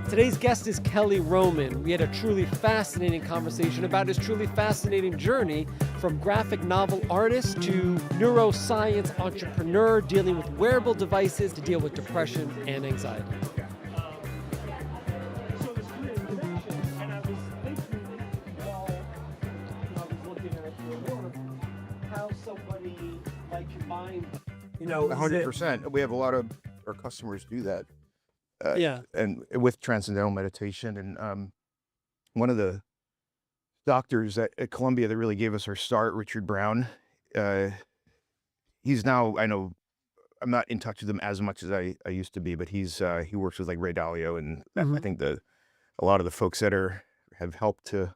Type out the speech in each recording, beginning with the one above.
Today's guest is Kelly Roman. We had a truly fascinating conversation about his truly fascinating journey from graphic novel artist to neuroscience entrepreneur dealing with wearable devices to deal with depression and anxiety. So this career innovation, and I was thinking while I was looking at your work, how somebody like combined, is it- 100%. We have a lot of our customers do that. Yeah. And with transcendental meditation. And one of the doctors at Columbia that really gave us our start, Richard Brown, he's now, I know, I'm not in touch with him as much as I used to be, but he works with like Ray Dalio, and I think a lot of the folks that have helped to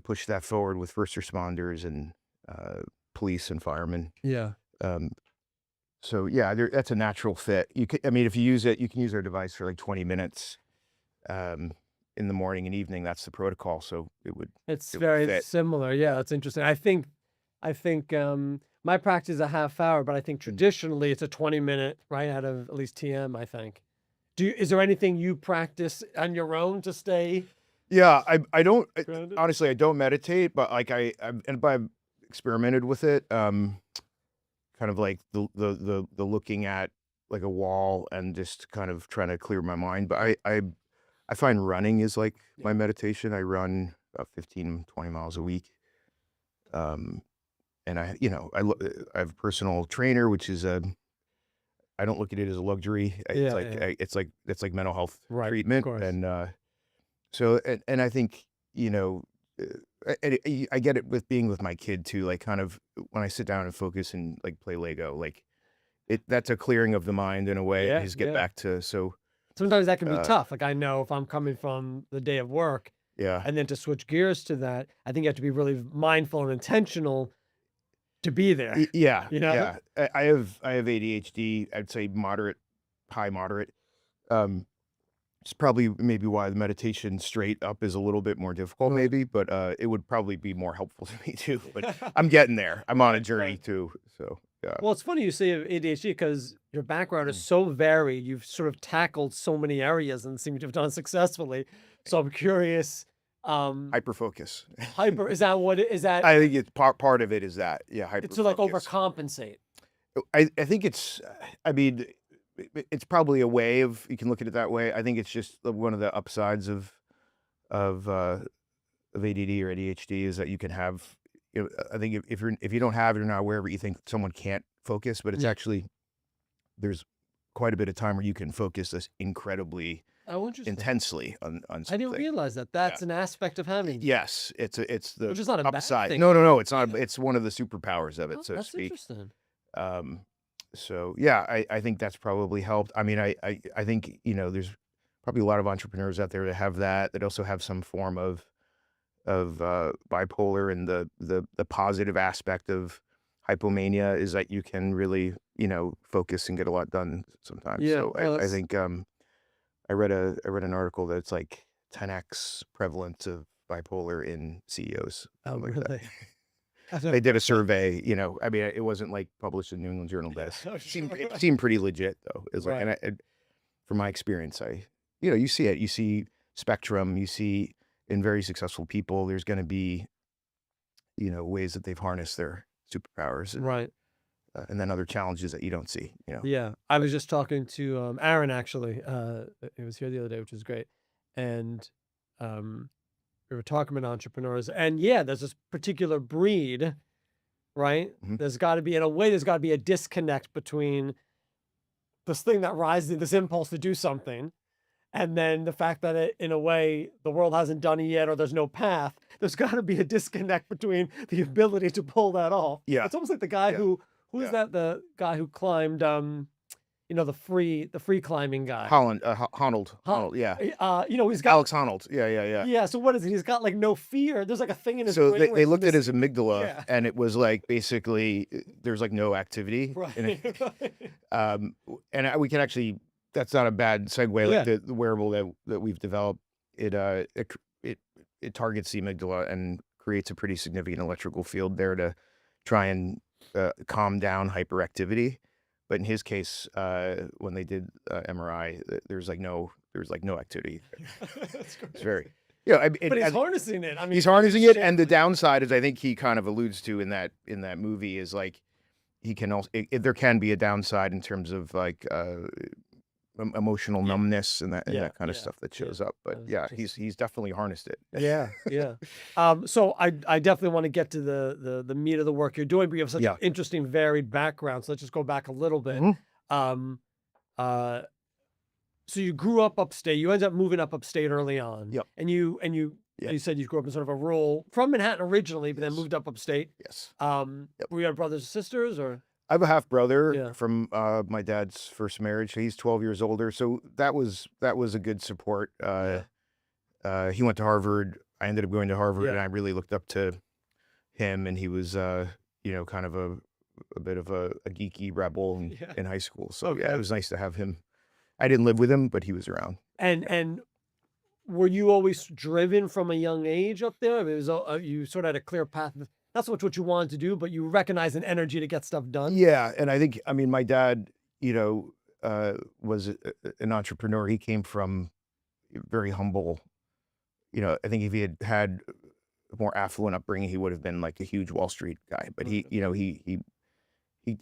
push that forward with first responders and police and firemen. Yeah. So yeah, that's a natural fit. If you use it, you can use our device for like 20 minutes in the morning and evening. That's the protocol. So It's it would very fit. similar. Yeah, that's interesting. I think my practice is a half hour, but I think traditionally it's a 20-minute, right, out of at least TM, I think. Is there anything you practice on your own to stay? Yeah, I don't grounded? honestly, I don't meditate, but like I've experimented with it. Kind of like the looking at like a wall and just kind of trying to clear my mind. But I find running is like my meditation. I run about 15, 20 miles a week. And I have a personal trainer, which is I don't look at it as a luxury. It's like mental health Right, of treatment. course. And so I think, I get it with being with my kid too. Like kind of when I sit down and focus and like play Lego, like that's a clearing of the mind in a way. Yeah, And just get yeah. back to, so Sometimes that can be tough. Like I know if I'm coming from the day of work yeah. and then to switch gears to that, I think you have to be really mindful and intentional to be there. Yeah. You know? Yeah. I have ADHD. I'd say high moderate. It's probably maybe why the meditation straight up is a little bit more difficult, Right. maybe, but it would probably be more helpful to me too. But I'm getting there. I'm on a journey right. too. So yeah. Well, it's funny you say ADHD because your background is so varied. You've sort of tackled so many areas and seem to have done successfully. So I'm curious, Hyperfocus. is that what is that I think it's part of it is that. Yeah, hyperfocus. to like overcompensate? I think it's probably a way of, you can look at it that way. I think it's just one of the upsides of ADD or ADHD is that you can have, I think if you don't have it or not aware of it, you think someone can't focus, but it's actually, there's quite a bit of time where you can focus this incredibly intensely on something. I didn't realize that that's an aspect of having. Yes, it's the Which is not a bad upside. thing. No, it's not. It's one of the superpowers of it, so to That's speak. interesting. So yeah, I think that's probably helped. I mean, I think, there's probably a lot of entrepreneurs out there that have that also have some form of bipolar, and the positive aspect of hypomania is that you can really, focus and get a lot done sometimes. Yeah, So I think I read an article that it's like 10x prevalence of bipolar in CEOs. Oh, something like that. really? They did a survey, it wasn't like published in New England Journal of Medicine. It seemed pretty legit though. It's like, Right. and from my experience, you see it, you see spectrum, you see in very successful people, there's going to be, ways that they've harnessed their superpowers, Right. And then other challenges that you don't see, Yeah. I was just talking to Aaron actually. It was here the other day, which was great. And we were talking about entrepreneurs. And yeah, there's this particular breed, right? Mhm. There's got to be, in a way, there's got to be a disconnect between this thing that rises, this impulse to do something, and then the fact that in a way, the world hasn't done it yet, or there's no path. There's got to be a disconnect between the ability to pull that off. Yeah. It's almost like the guy Yeah. who is Yeah. that? The guy who climbed, the free climbing guy. Honnold, yeah. He's got Alex Honnold, yeah. Yeah. So what is it? He's got like no fear. There's like a thing in his So brain. where they it's looked at his missing- amygdala, Yeah. and it was like basically there's like no activity in it. Right. And we can actually, that's not a bad segue. Like Yeah. the wearable that we've developed, it targets the amygdala and creates a pretty significant electrical field there to try and calm down hyperactivity. But in his case, when they did MRI, there's like no there was like no activity. That's It's great. very, yeah. I mean, But he's harnessing it. I mean, he's you harnessing just it, shared and the with me. downside is I think he kind of alludes to in that movie is like he can also there can be a downside in terms of like emotional Yeah, numbness and yeah, that kind of yeah, stuff that yeah. shows up. But That's yeah, interesting. he's definitely harnessed it. Yeah, yeah. So I definitely want to get to the meat of the work you're doing, but you have such an Yeah. interesting, varied background. So let's just go back a little bit. Mhm. Um, uh, so you grew up upstate. You ended up moving up upstate early on, Yep. and Yeah. you said you grew up in sort of a rural from Manhattan originally, but then Yes. moved up upstate. Yes. Yep. Were you have brothers and sisters, or I have a half brother yeah, from my dad's first marriage. He's 12 years older, so that was a good support. yeah, He went to Harvard. I ended up going to Harvard, and yeah, I really looked up to him. And he was, you know, kind of a bit of a geeky rebel yeah? in high school. So yeah, it Okay. was nice to have him. I didn't live with him, but he was around. Yeah. And were you always driven from a young age up there? It was you sort of had a clear path. Not so much what you wanted to do, but you recognize an energy to get stuff done. Yeah, and I think I mean my dad, you know, was an entrepreneur. He came from very humble. You know, I think if he had had a more affluent upbringing, he would have been like a huge Wall Street guy. But he, Okay. you know, he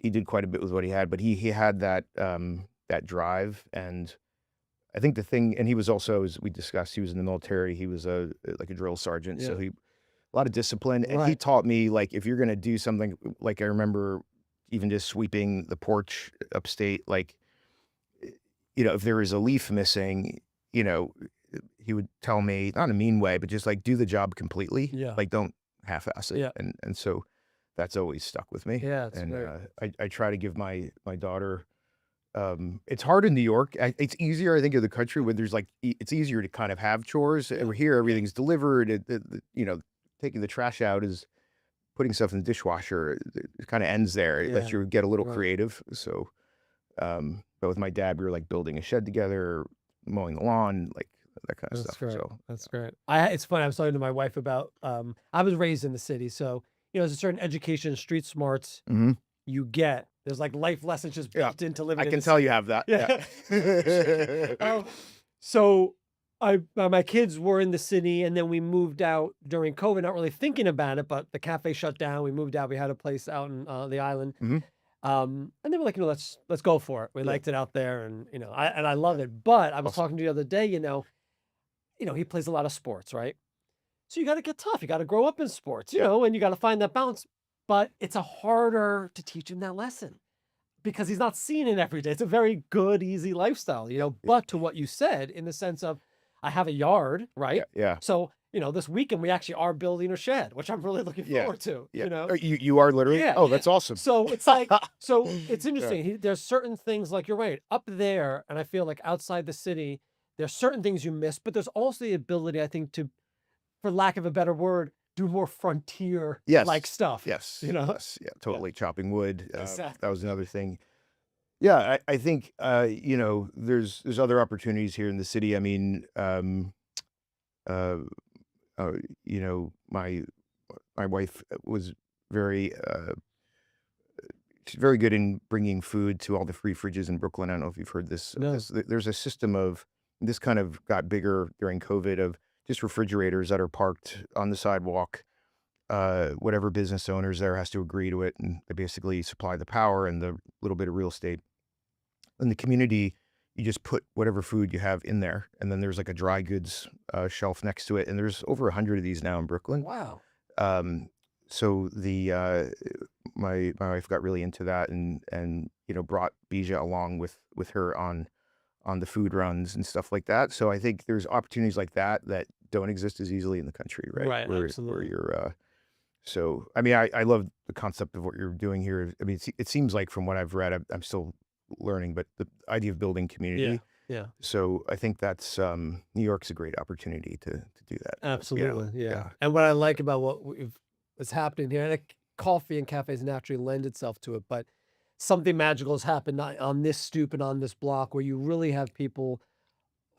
did quite a bit with what he had. But he had that that drive, and I think the thing, and he was also, as we discussed, he was in the military. He was a like a drill sergeant, so Yeah. he a lot of discipline. And he Right. taught me like if you're gonna do something, like I remember even just sweeping the porch upstate, like you know, if there was a leaf missing, you know, he would tell me, not in a mean way, but just like do the job completely. Yeah. Like don't half-ass it. Yeah. And so that's always stuck with me. Yeah. It's And great. I try to give my daughter it's hard in New York. It's easier, I think, in the country when there's like it's easier to kind of have chores. Yeah. Over here, Yeah. everything's delivered. You know, taking the trash out is putting stuff in the dishwasher. It kind of ends there. It lets Yeah. you get a little Right. creative. So but with my dad, we were like building a shed together, mowing the lawn, like that kind of That's stuff. great. So That's great. It's funny. I was talking to my wife about. I was raised in the city, so there's a certain education, street smarts mhm. you get. There's like life lessons just Yeah, built into I living in can the tell city. you have that. Yeah. Yeah. So my kids were in the city, and then we moved out during COVID, not really thinking about it, but the cafe shut down. We moved out. We had a place out in the island. Mhm. And they were like, let's go for it. We Yeah. liked it out there, and I love it. But I was Awesome. talking to you the other day, he plays a lot of sports, right? So you got to get tough. You got to grow up in sports, and you got to find that balance. But it's a harder to teach him that lesson because he's not seeing it every day. It's a very good, easy lifestyle. Yeah. But to what you said, in the sense of, I have a yard, Yeah. right? Yeah. So, this weekend we actually are building a shed, which I'm really looking Yeah. forward to, Yeah. You are literally? Yeah, Oh, yeah. that's awesome. So it's like, so it's Yeah. interesting. There's certain things like you're right up there, and I feel like outside the city, there's certain things you miss, but there's also the ability, I think, to, for lack of a better word, do more frontier like Yes. stuff. Yes. Yes. Yeah, Yeah, totally. Chopping wood. That exactly. was another thing. Yeah, I think you know, there's other opportunities here in the city. I mean, uh, you know, my wife was very she's very good in bringing food to all the free fridges in Brooklyn. I don't know if you've heard this. No. There's a system of this kind of got bigger during COVID of just refrigerators that are parked on the sidewalk. Whatever business owners there has to agree to it, and they basically supply the power and the little bit of real estate. In the community, you just put whatever food you have in there, and then there's like a dry goods shelf next to it, and there's over 100 of these now in Brooklyn. Wow. Um, so my wife got really into that, and you know brought Bija along with her on the food runs and stuff like that. So I think there's opportunities like that that don't exist as easily in the country, right? Right. Where Absolutely. you're so I mean I love the concept of what you're doing here. I mean it seems like from what I've read, I'm still learning, but the idea of building Yeah. community. Yeah. So I think that's New York's a great opportunity to do that. You know, Absolutely. Yeah. yeah, And what I like about what's happening here, and coffee and cafes naturally lend itself to it, but something magical has happened on this stoop and on this block where you really have people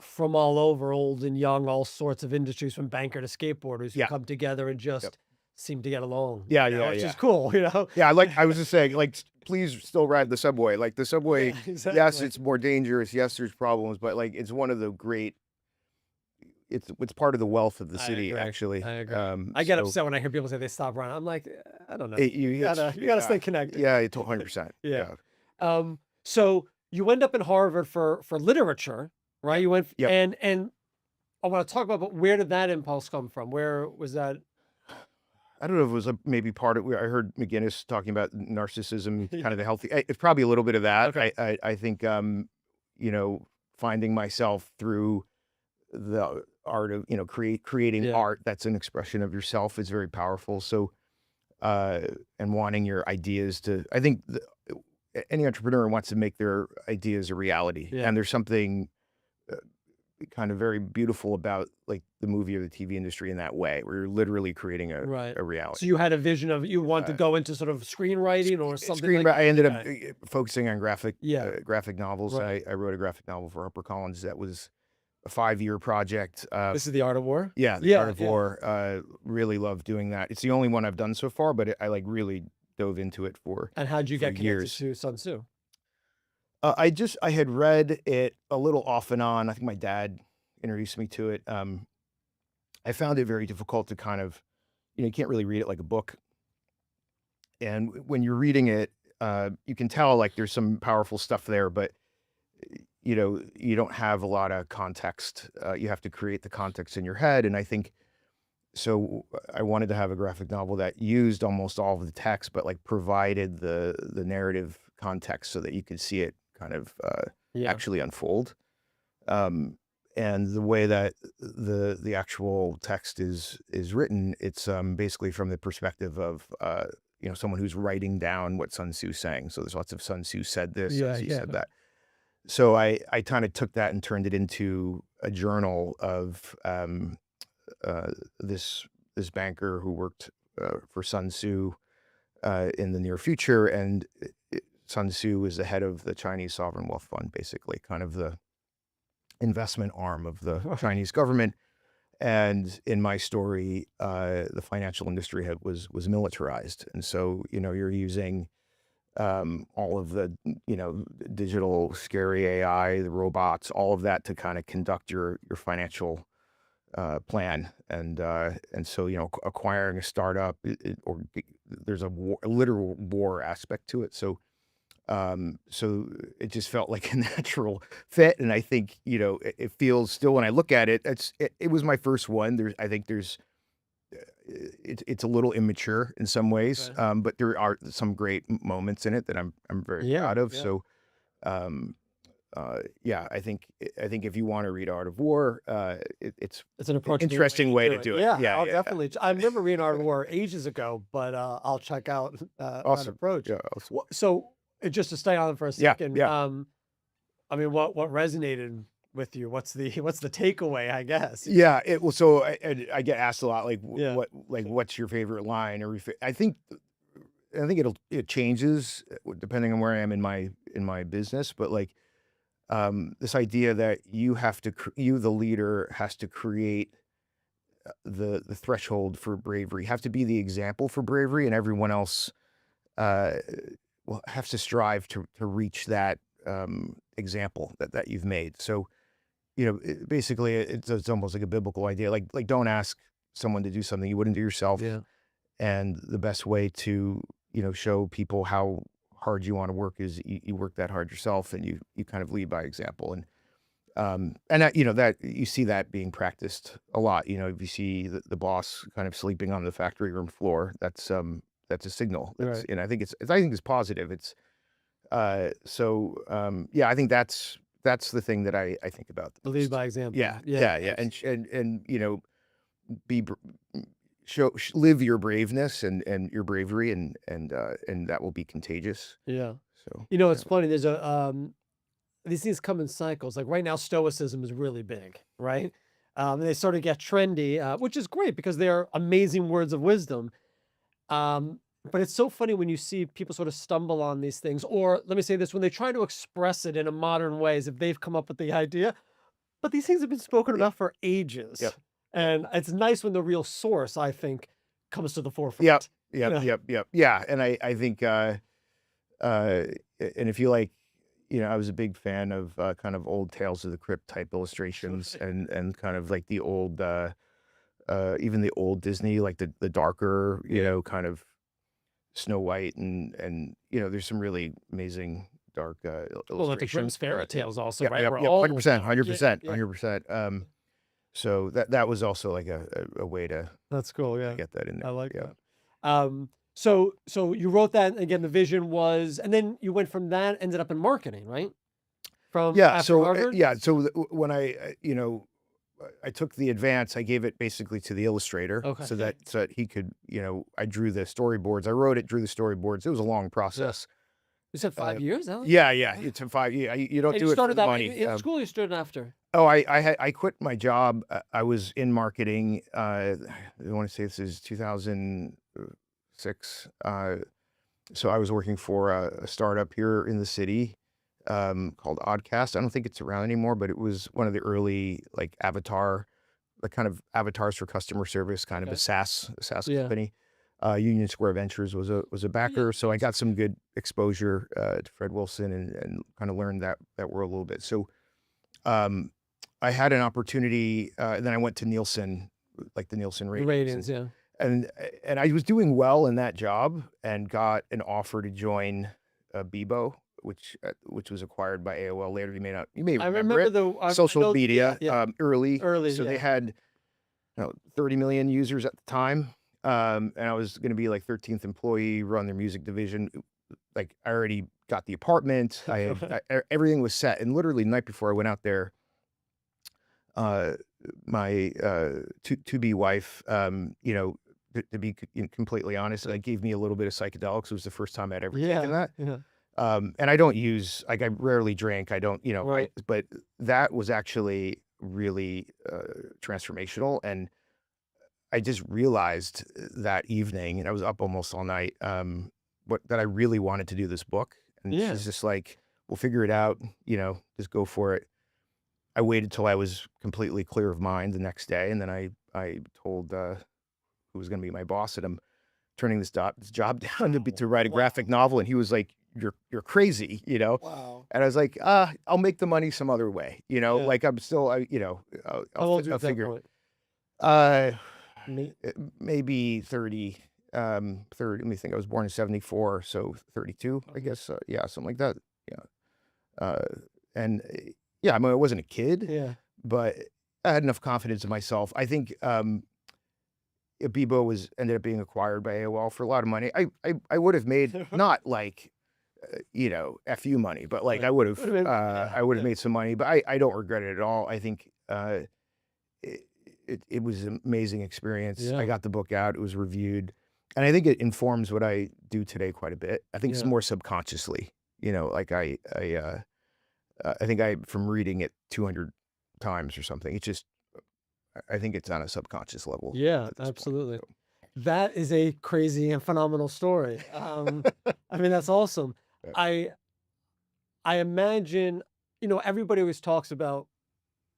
from all over, old and young, all sorts of industries, from banker to skateboarders, who yeah, come together and yep, just seem to get along, Yeah, you know, yeah, which yeah. is cool, you know? Yeah, I was just saying, like, please still ride the subway. Like the subway, Yeah, yes, exactly. it's more dangerous. Yes, there's problems, but like it's one of the great. It's part of the wealth of the I city, agree. I actually. agree. I get So upset when I hear people say they stop running. I'm like, I don't know. it, you You gotta stay connected. yeah, it's 100%. Yeah. Yeah. So you end up in Harvard for literature, right? Yep. You went Yep. and I want to talk about, but where did that impulse come from? Where was that? I don't know if it was maybe part of. I heard McGinnis talking about narcissism, kind of the healthy. It's probably a little bit of that. Okay. I think you know, finding myself through the art of creating Yeah. art that's an expression of yourself is very powerful. So uh, and wanting your ideas to, I think any entrepreneur wants to make their ideas a reality, Yeah. and there's something uh, kind of very beautiful about like the movie or the TV industry in that way, where you're literally creating Right. a So reality. you had a vision of you want to Uh, go into sort of screenwriting or something Screen, like I ended up okay. focusing on Yeah. graphic novels. Right. I wrote a graphic novel for HarperCollins that was a 5-year project. This is the art of war? Yeah, The Art Yeah, of yeah. War. Really love doing that. It's the only one I've done so far, but I like really dove into it And how'd you for get connected years. to Sun Tzu? I had read it a little off and on. I think my dad introduced me to it. I found it very difficult to kind of, you can't really read it like a book. And when you're reading it, you can tell like there's some powerful stuff there, but you don't have a lot of context. You have to create the context in your head. And I think so. I wanted to have a graphic novel that used almost all of the text, but like provided the narrative context so that you could see it kind of Yeah. actually unfold. Um, and the way that the actual text is written, it's basically from the perspective of someone who's writing down what Sun Tzu's saying. So there's lots of Sun Tzu said this, Sun Yeah, Tzu yeah. said that. So I kind of took that and turned it into a journal of uh, this this banker who worked for Sun Tzu in the near future, and Sun Tzu is the head of the Chinese sovereign wealth fund, basically, kind of the investment arm of the Chinese government. And in my story, the financial industry was militarized, and so you're using all of the digital scary AI, the robots, all of that to kind of conduct your financial plan. And so acquiring a startup there's a literal war aspect to it. So it just felt like a natural fit, and I think it feels still when I look at it, it was my first one. I think there's it's a little immature in some ways, Okay. but there are some great moments in it that I'm very Yeah, proud of. yeah. So um, yeah, I think if you want to read Art of War, it's It's an an approachable way interesting to way do to it. do it. Yeah, Yeah, I'll yeah, yeah. definitely I remember reading Art of War ages ago, but, I'll check out, that Awesome. approach. Yeah, awesome. So, just to stay on it for a Yeah, second, yeah. I mean, what resonated with you? What's the takeaway, I guess? Yeah, so I get asked a lot, like, Yeah. what's your favorite line? I think it changes depending on where I am in my business, but like, this idea that you, the leader, has to create the threshold for bravery, have to be the example for bravery, and everyone else uh, will have to strive to reach that example that you've made. So basically, it's almost like a biblical idea. Like don't ask someone to do something you wouldn't do yourself. Yeah. And the best way to show people how hard you want to work is you work that hard yourself, and you kind of lead by example. And that that you see that being practiced a lot. If you see the boss kind of sleeping on the factory room floor, that's a signal. Right. And I think it's positive. Yeah, I think that's the thing that I think about the Lead most. by example. Yeah, Yeah, yeah, yeah, and be br- live your braveness and your bravery, and that will be contagious. yeah. So yeah, It's funny, there's these things come in cycles. Like right now, stoicism is really big, right? They sort of get trendy, which is great because they're amazing words of wisdom. But it's so funny when you see people sort of stumble on these things, or let me say this, when they try to express it in a modern way, as if they've come up with the idea, but these things have been spoken yeah, about for yep, ages. yep. And it's nice when the real source, I think, comes to the Yep. forefront. Yep. Yeah. Yep. Yep. Yeah. And I think, uh, and if you like, I was a big fan of kind of old Tales of the Crypt type illustrations and kind of like the old, even the old Disney, like the darker, kind of Snow White and there's some really amazing dark Well, like the illustrations. Grimm's fairy tales also, Yep, right? yep, Were yep, all 100%, yeah, 100%, yeah. 100%. So that was also like a way to That's cool. Yeah. get that in I there. like Yeah. that. So you wrote that, and again, the vision was, and then you went from that, ended up in marketing, right? From Yeah. after So Harvard? yeah. So when I took the advance, I gave it basically to the illustrator Okay. so that he could, I drew the storyboards. I wrote it, drew the storyboards. It was a long Yeah. process. You said 5 years, Alex? Yeah, yeah. Wow. It's a 5. Yeah, you don't And you do it for started the that money. in school, you started after? Oh, I quit my job. I was in marketing. I want to say this is 2006. So I was working for a startup here in the city called Oddcast. I don't think it's around anymore, but it was one of the early like like kind of avatars for customer service, kind of a Okay. SaaS Yeah. company. Union Square Ventures was a Oh, yeah. backer, so I got some good exposure to Fred Wilson and kind of learned that world a little bit. So um, I had an opportunity, and then I went to Nielsen, like the Nielsen The ratings, ratings, yeah. and I was doing well in that job, and got an offer to join Bebo, which was acquired by AOL later. You may I remember remember it. I Social know, yeah, media, yeah. early, Early, so they yeah. had 30 million users at the time, and I was going to be like 13th employee, run their music division. Like I already got the apartment. Everything was set, and literally the night before I went out there, uh, my to be wife, to be completely honest, gave me a little bit of psychedelics. It was the first time I'd ever taken Yeah, that. yeah. And I don't use like I rarely drink. I don't, Right. but that was actually really transformational. And I just realized that evening, and I was up almost all night, that I really wanted to do this book. And Yeah. she's just like, "We'll figure it out. Just go for it." I waited till I was completely clear of mind the next day, and then I told who was going to be my boss that I'm turning this job down to write a Wow. graphic novel, and he was like, "You're crazy." Wow. And I was like, I'll make the money some other way, Yeah. like I'm still, How old were you I'll at that figure." point? Uh, Me maybe 30. 30. Let me think. I was born in 74, so 32, I Okay. guess. Yeah, something like that. Yeah. Uh, and yeah, I mean, I wasn't a kid, Yeah. but I had enough confidence in myself. I think Bebo was ended up being acquired by AOL for a lot of money. I would have made not like FU money, but like Right. Would've been, yeah, I would have yeah, made some money, but I don't regret it at all. I think it, it was an amazing experience. I yeah, got the book out, it was reviewed, and I think it informs what I do today quite a bit. I think it's yeah. more subconsciously, like I think from reading it 200 times or something. It's just I think it's on a subconscious level Yeah, at this point. absolutely. So That is a crazy and phenomenal story. I mean, that's awesome. yeah. I I imagine, everybody always talks about,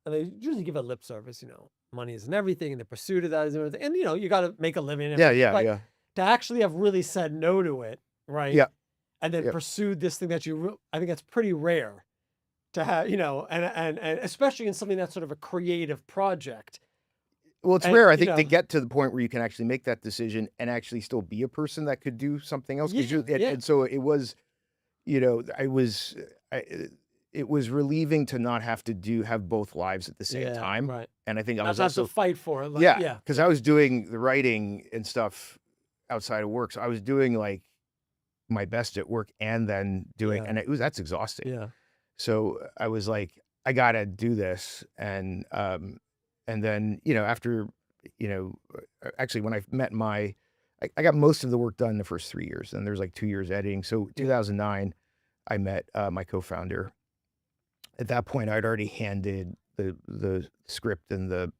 and they usually give a lip service, money isn't everything, and the pursuit of that is everything. And you got to make a living, Yeah, yeah, but yeah. to actually have really said no to it, right? Yeah, And then yeah. pursued this thing that I think that's pretty rare to have, and especially in something that's sort of a creative project. Well, it's And, rare, I think, to get to the point where you can actually make that decision and actually still be a person that could do something else. Because yeah, you yeah, and so it was, it was relieving to not have to have both lives at the same yeah, time, right. and I think I Not was to have to also fight for it. Like, yeah, yeah, because yeah, I was doing the writing and stuff outside of work, so I was doing, like, my best at work and then doing yeah, and that's exhausting. yeah. So I was like, "I gotta do this," and then, after, actually, when I met I got most of the work done the first 3 years, and there's, like, 2 years editing. So Yeah. 2009, I met, my co-founder. At that point, I'd already handed the script and the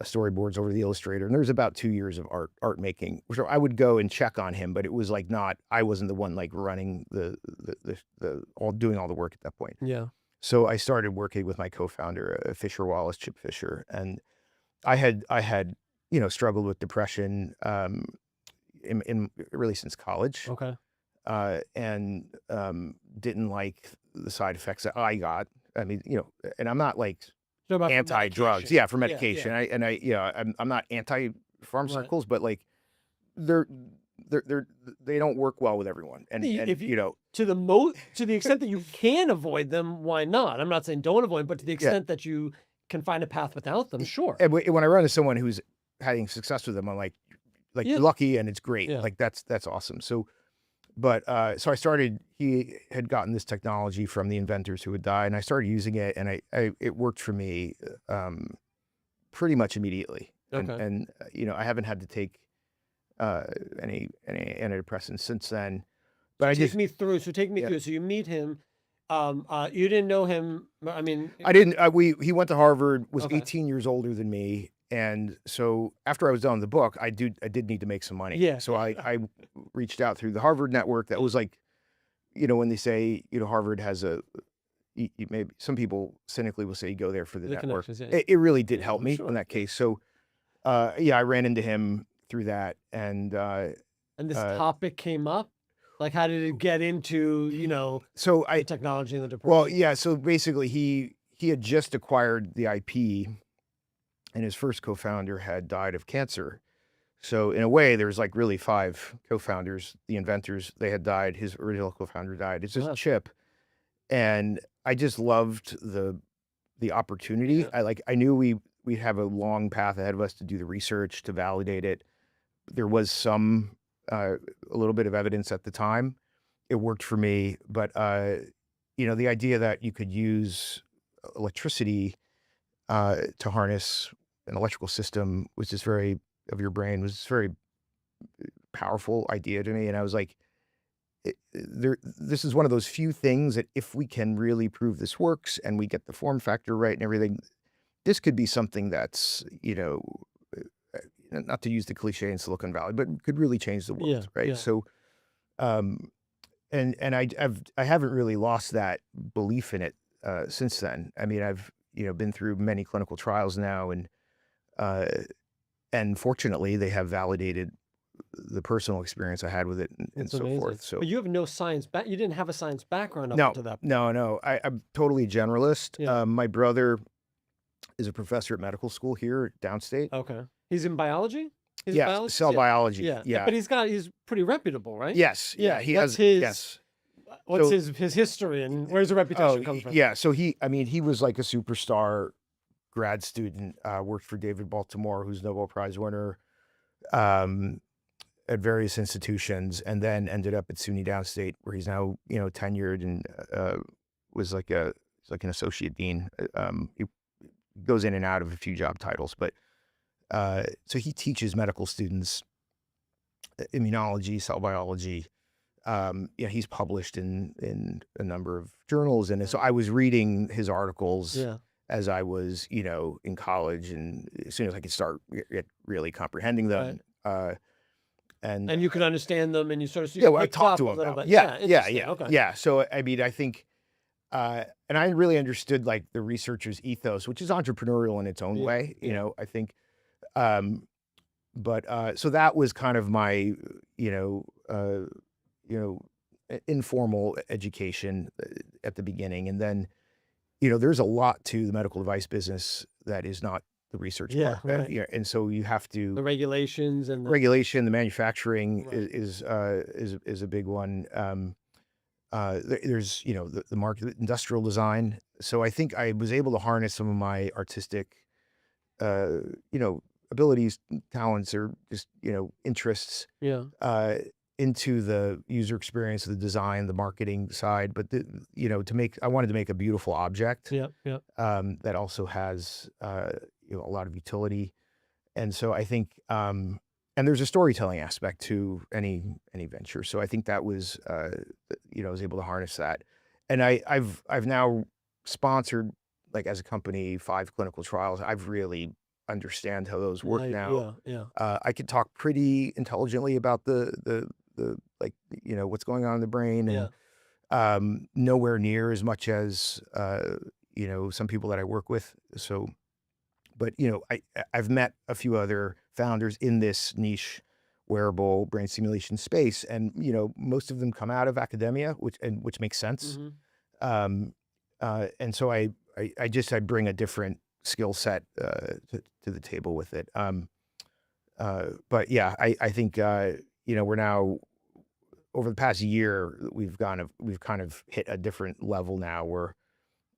storyboards over to the illustrator, and there was about 2 years of art making. So I would go and check on him, but it was, like, not I wasn't the one, like, running the all doing all the work at that point. Yeah. So I started working with my co-founder, Fisher Wallace, Chip Fisher, and I had struggled with depression, in really since college, Okay. and didn't like the side effects that I got. I mean, and I'm not like So about for anti-drugs. medication. Yeah, for Yeah, medication. yeah. I'm not Right. anti-pharmaceuticals, but like they're they're they don't work well with everyone. And If you to the extent that you can avoid them, why not? I'm not saying don't avoid them, but to the yeah. extent that you can find a path without them, sure. And when I run into someone who's having success with them, I'm like Yeah, you're lucky and it's great. yeah. Like that's awesome. So, but so I started. He had gotten this technology from the inventors who had died, and I started using it, and I it worked for me pretty much immediately. Okay. And I haven't had to take uh, any antidepressants since then. But So I take just me through. So take me yeah. through. So you meet him. You didn't know him. I mean, I didn't. He went to Harvard, was okay. 18 years older than me, and so after I was done with the book, I did need to make some money. Yeah, So yeah, I reached out through the Harvard network. That yeah. was like, when they say, Harvard has a maybe some people cynically will say you go there for the The network. connections. Yeah, It really did yeah. help I'm me in sure. that Yeah. case. So yeah, I ran into him through that, and And this uh, topic came up. Like, how did it get into so the I technology and the well depression? yeah. So basically, he had just acquired the IP, and his first co-founder had died of cancer. So in a way, there's like really five co-founders, the inventors. They had died. His original co-founder died. It's just Wow. Chip, and I just loved the opportunity. Yeah. I knew we'd have a long path ahead of us to do the research to validate it. There was some a little bit of evidence at the time. It worked for me, but the idea that you could use electricity to harness an electrical system was just very of your brain was very powerful idea to me, and I was like, this is one of those few things that if we can really prove this works and we get the form factor right and everything, this could be something that's, not to use the cliche in Silicon Valley, but could really change the Yeah. world, right? Yeah. So, um, and I haven't really lost that belief in it since then. I mean, I've been through many clinical trials now, uh, and fortunately, they have validated the personal experience I had with it and It's so amazing. forth. So But you have no science back. You didn't have a science background up no, until that point. no, no. I'm totally generalist. Yeah. My brother is a professor at medical school here downstate. Okay. He's in biology? He's a Yes, biologist? cell Yeah. biology. Yeah. Yeah. Yeah. But he's pretty reputable, right? Yes. Yeah. Yeah. He What's has. his Yes. what's So, his history and where's the reputation comes from? yeah. So I mean, he was like a superstar grad student. Worked for David Baltimore, who's Nobel Prize winner. Um, at various institutions, and then ended up at SUNY Downstate, where he's now, tenured and was like he's like an associate dean. He goes in and out of a few job titles, but so he teaches medical students immunology, cell biology. He's published in a number of journals, and so Right. I was reading his articles Yeah. as I was, in college, and as soon as I could start really comprehending Right. them. And And you could understand them and you Yeah, well, I picked talked up to a him little about bit. yeah, Yeah. yeah, Interesting. yeah, Okay. yeah. So, I mean, I think, and I really understood, like, the researcher's ethos, which is entrepreneurial in its own Yeah. way, Yeah. I think, um, but, so that was kind of my, you know, informal education at the beginning, and then, there's a lot to the medical device business that is not the research Yeah. part, Right. and so you have to The regulations and the regulation, the manufacturing right. is a big one. There's the market industrial design. So I think I was able to harness some of my artistic, uh, you know, abilities, talents, or just interests Yeah. uh, into the user experience, the design, the marketing side. But I wanted to make a beautiful object Yeah. Yeah. that also has a lot of utility. And so I think, and there's a storytelling aspect to any venture. So I think that was, I was able to harness that. And I've now sponsored, like, as a company, 5 clinical trials. I've really understand how those work Nice. now. Yeah. Yeah. I could talk pretty intelligently about the like, what's going on in the brain, Yeah. and nowhere near as much as some people that I work with. So but, I've met a few other founders in this niche wearable brain stimulation space, and most of them come out of academia, which makes sense. Mhm. Um, and so I bring a different skill set to the table with it. But yeah, I think we're now, over the past year, we've kind of hit a different level now where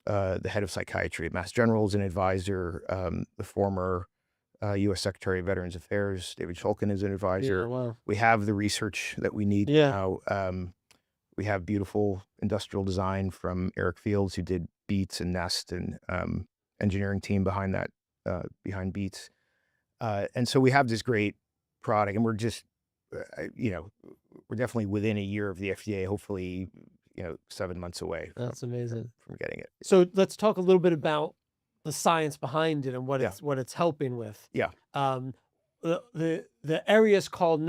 the head of psychiatry at Mass General is an advisor. The former U.S. Secretary of Veterans Affairs, David Shulkin, is an Yeah, advisor. wow. We have the research that we need Yeah. now. We have beautiful industrial design from Eric Fields, who did Beats and Nest, and engineering team behind that, behind Beats. And so we have this great product, and we're just, we're definitely within a year of the FDA, hopefully, 7 months away That's amazing. from getting it. So let's talk a little bit about the science behind it and what Yeah. it's helping with. Yeah. Um, the area is called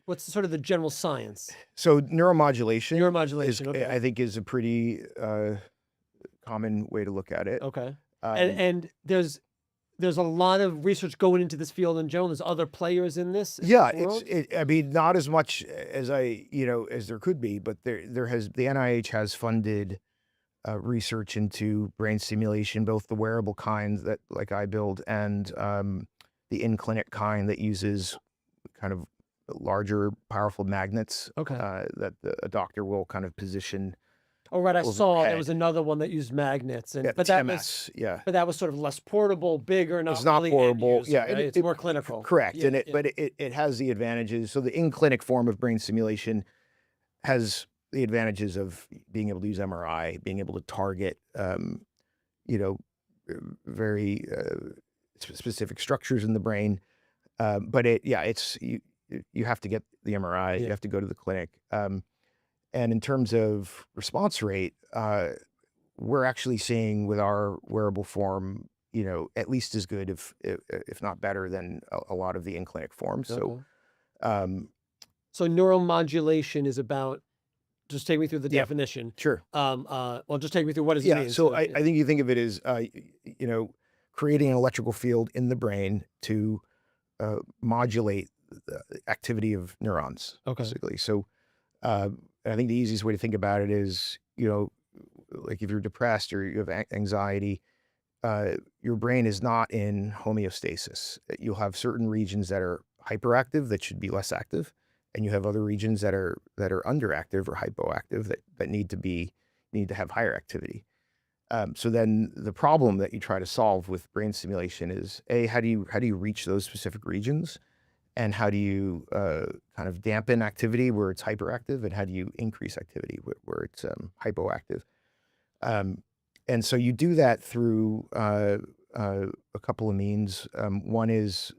what's sort of the general science? So neuromodulation Neuromodulation. Okay. I think, is a pretty common way to look at it. Okay. Um, And there's a lot of research going into this field in general. There's other players in this Yeah, world. I mean, not as much as as there could be, but the NIH has funded research into brain stimulation, both the wearable kind that, like, I build, and the in-clinic kind that uses kind of larger, powerful magnets Okay. that a doctor will kind of position Oh, right. I over saw their there head. was another one that used magnets, Yeah, but TMS. Yeah. that was sort of less portable, bigger, It's not not really end portable. user, Yeah, right? It's more clinical. correct. Yeah, And yeah. but it has the advantages. So the in-clinic form of brain stimulation has the advantages of being able to use MRI, being able to target, you know, very specific structures in the brain. But it's you have to get the MRI. You Yeah. have to go to the clinic. And in terms of response rate, we're actually seeing with our wearable form, at least as good, if not better than a lot of the in-clinic forms. So, Okay. um, So neuromodulation is about, just take me through the yeah, definition. sure. Well, just take me through what does it Yeah. mean? So So, I think you think of it as, creating an electrical field in the brain to modulate the activity of neurons, okay. basically. So, I think the easiest way to think about it is, like, if you're depressed or you have anxiety, your brain is not in homeostasis. You'll have certain regions that are hyperactive that should be less active, and you have other regions that are underactive or hypoactive that need to have higher activity. So then the problem that you try to solve with brain stimulation is, how do you reach those specific regions, and how do you kind of dampen activity where it's hyperactive, and how do you increase activity where it's hypoactive? Um, and so you do that through a couple of means. One is,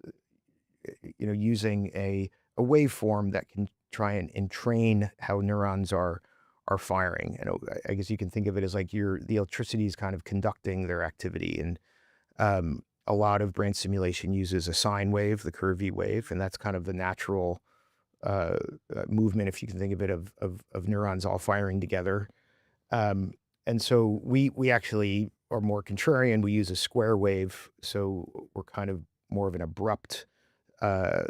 using a waveform that can try and entrain how neurons are firing. And I guess you can think of it as like the electricity is kind of conducting their activity. And a lot of brain stimulation uses a sine wave, the curve V wave, and that's kind of the natural movement, if you can think of it, of neurons all firing together. And so we actually are more contrarian. We use a square wave, so we're kind of more of an abrupt, uh,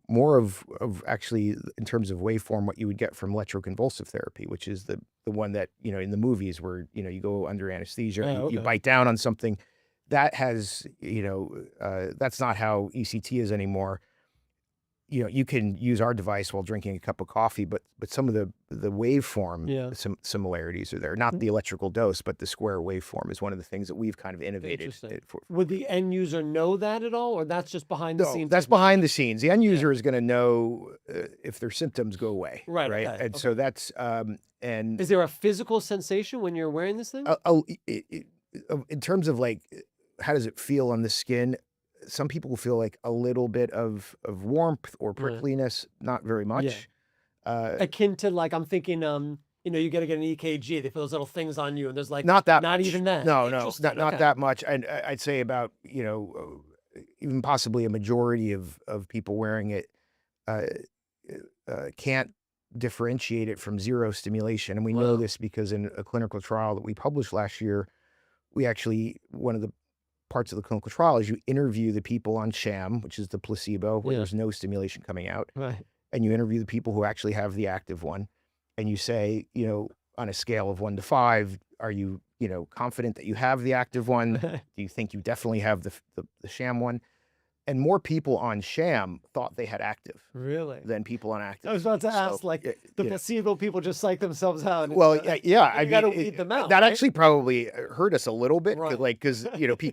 more of actually, in terms of waveform, what you would get from electroconvulsive therapy, which is the one that, in the movies where, you go under anesthesia, Oh, you okay. bite down on something. That has, that's not how ECT is anymore. You can use our device while drinking a cup of coffee, but some of the waveform Yeah. similarities are there. Not the electrical dose, but the square waveform is one of the things that we've kind of innovated Interesting. for. Would the end user know that at all, or that's just behind the No, scenes? that's behind the scenes. The end Yeah. user is going to know if their symptoms go away, Right. right? Okay. And Okay. so that's and Is there a physical sensation when you're wearing this thing? in terms of, like, how does it feel on the skin? Some people feel like a little bit of warmth or Right. prickliness, not very Yeah. much. Akin to, like, I'm thinking, you gotta get an EKG. They put those little things on you, and there's like Not that not much. even that. No, Interesting. not Okay. that much. And I'd say about, even possibly a majority of people wearing it uh, can't differentiate it from zero stimulation. And we know Wow. this because in a clinical trial that we published last year, we actually, one of the parts of the clinical trial is you interview the people on sham, which is the placebo, where Yeah. there's no stimulation coming out, Right. and you interview the people who actually have the active one, and you say, on a scale of 1 to 5, are you, confident that you have the active one? Do you think you definitely have the sham one? And more people on sham thought they had active Really? than people on I active. was about to So, ask, like, y the you know placebo people just psych themselves out. And, well, yeah, I you mean, gotta weed them out, that right? actually probably hurt us a little bit, Right. because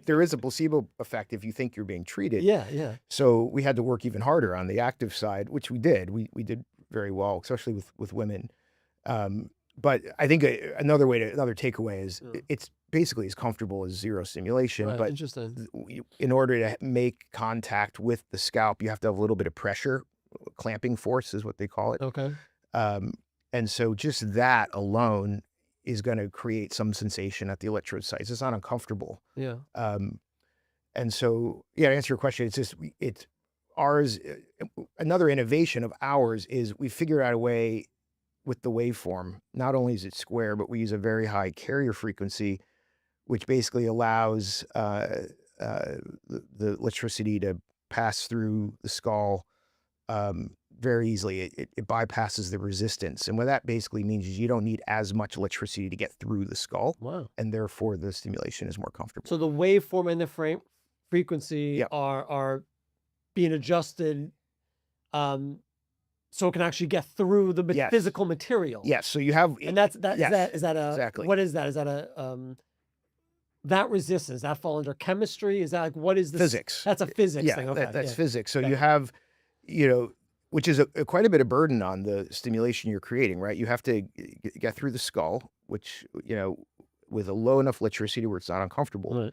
there is a placebo effect if you think you're being treated. Yeah, yeah. So we had to work even harder on the active side, which we did. We did very well, especially with women. But I think another takeaway is Yeah. it's basically as comfortable as zero stimulation. Right. But Interesting. in order to make contact with the scalp, you have to have a little bit of pressure. Clamping force is what they call it. Okay. Um, and so just that alone is going to create some sensation at the electrode sites. It's not uncomfortable. Yeah. And so, yeah, to answer your question, it's just, it's ours. Another innovation of ours is we figured out a way with the waveform. Not only is it square, but we use a very high carrier frequency, which basically allows the electricity to pass through the skull very easily. It bypasses the resistance. And what that basically means is you don't need as much electricity to get through the skull, Wow. and therefore the stimulation is more comfortable. So the waveform and the frequency Yeah. are being adjusted, um, so it can actually get through the Yes. physical material. Yes. So you have, And that's that. yes, Is that a exactly. what is that? Is that a that resistance that fall under chemistry? Is that like what is this? Physics. That's a physics Yeah, thing. Okay. that's Yeah. physics. So Okay. you have, which is quite a bit of burden on the stimulation you're creating, right? You have to get through the skull, which, with a low enough electricity where it's not uncomfortable. Right.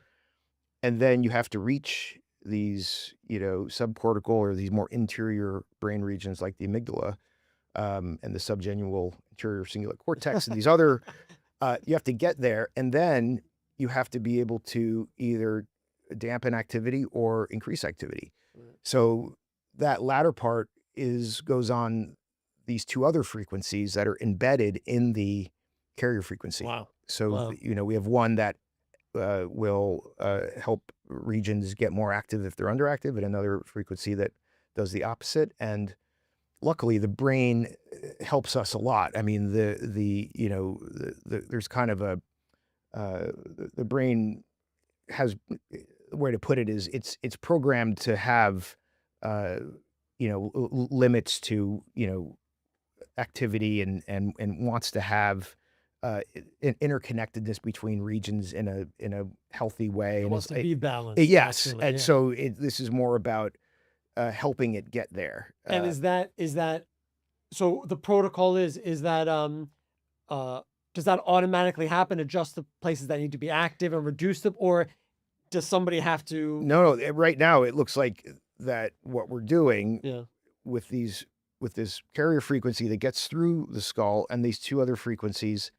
And then you have to reach these, subcortical or these more interior brain regions like the amygdala, and the subgenual anterior cingulate cortex and these other, you have to get there. And then you have to be able to either dampen activity or increase activity. Right. So that latter part goes on these two other frequencies that are embedded in the carrier frequency. Wow. So, Wow. we have one that will help regions get more active if they're underactive, and another frequency that does the opposite. And luckily, the brain helps us a lot. I mean, there's kind of a the brain has, the way to put it is it's programmed to have limits to activity, and wants to have an interconnectedness between regions in a healthy way. It And wants to be balanced. yes, Naturally, and yeah. so this is more about helping it get there. And is that so? The protocol is that does that automatically happen? Adjust the places that need to be active and reduce them, or does somebody have to? No, right now it looks like that what we're doing Yeah. with this carrier frequency that gets through the skull and these two other frequencies,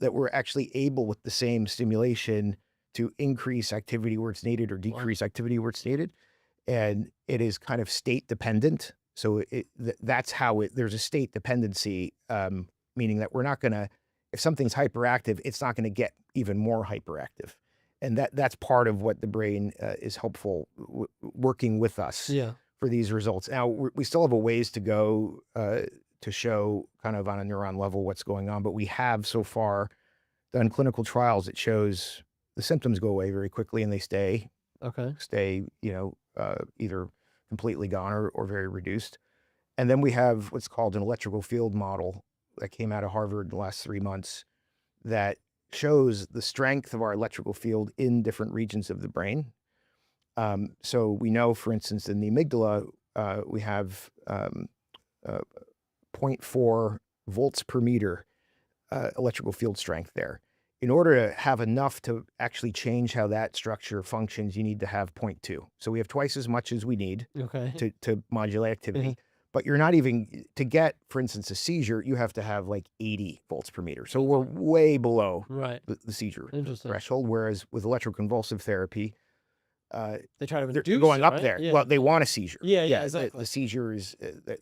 that we're actually able with the same stimulation to increase activity where it's needed or decrease activity where it's needed. And it is kind of state dependent. So that's how there's a state dependency, meaning that we're not going to, if something's hyperactive, it's not going to get even more hyperactive. And that's part of what the brain is helpful working with us Yeah. for these results. Now, we still have a ways to go to show kind of on a neuron level what's going on, but we have so far done clinical trials that shows the symptoms go away very quickly and they stay, Okay. either completely gone or very reduced. And then we have what's called an electrical field model that came out of Harvard in the last 3 months that shows the strength of our electrical field in different regions of the brain. So we know, for instance, in the amygdala, we have 0.4 volts per meter electrical field strength there. In order to have enough to actually change how that structure functions, you need to have 0.2. So we have twice as much as we need Okay. to modulate activity. Mhm. But you're not even, to get, for instance, a seizure, you have to have like 80 volts per meter. So we're way below Right. the seizure Interesting. threshold. Whereas with electroconvulsive therapy, They try to they're reduce going it, up right? there. Yeah. Well, they want a seizure. Yeah, The exactly. seizure is,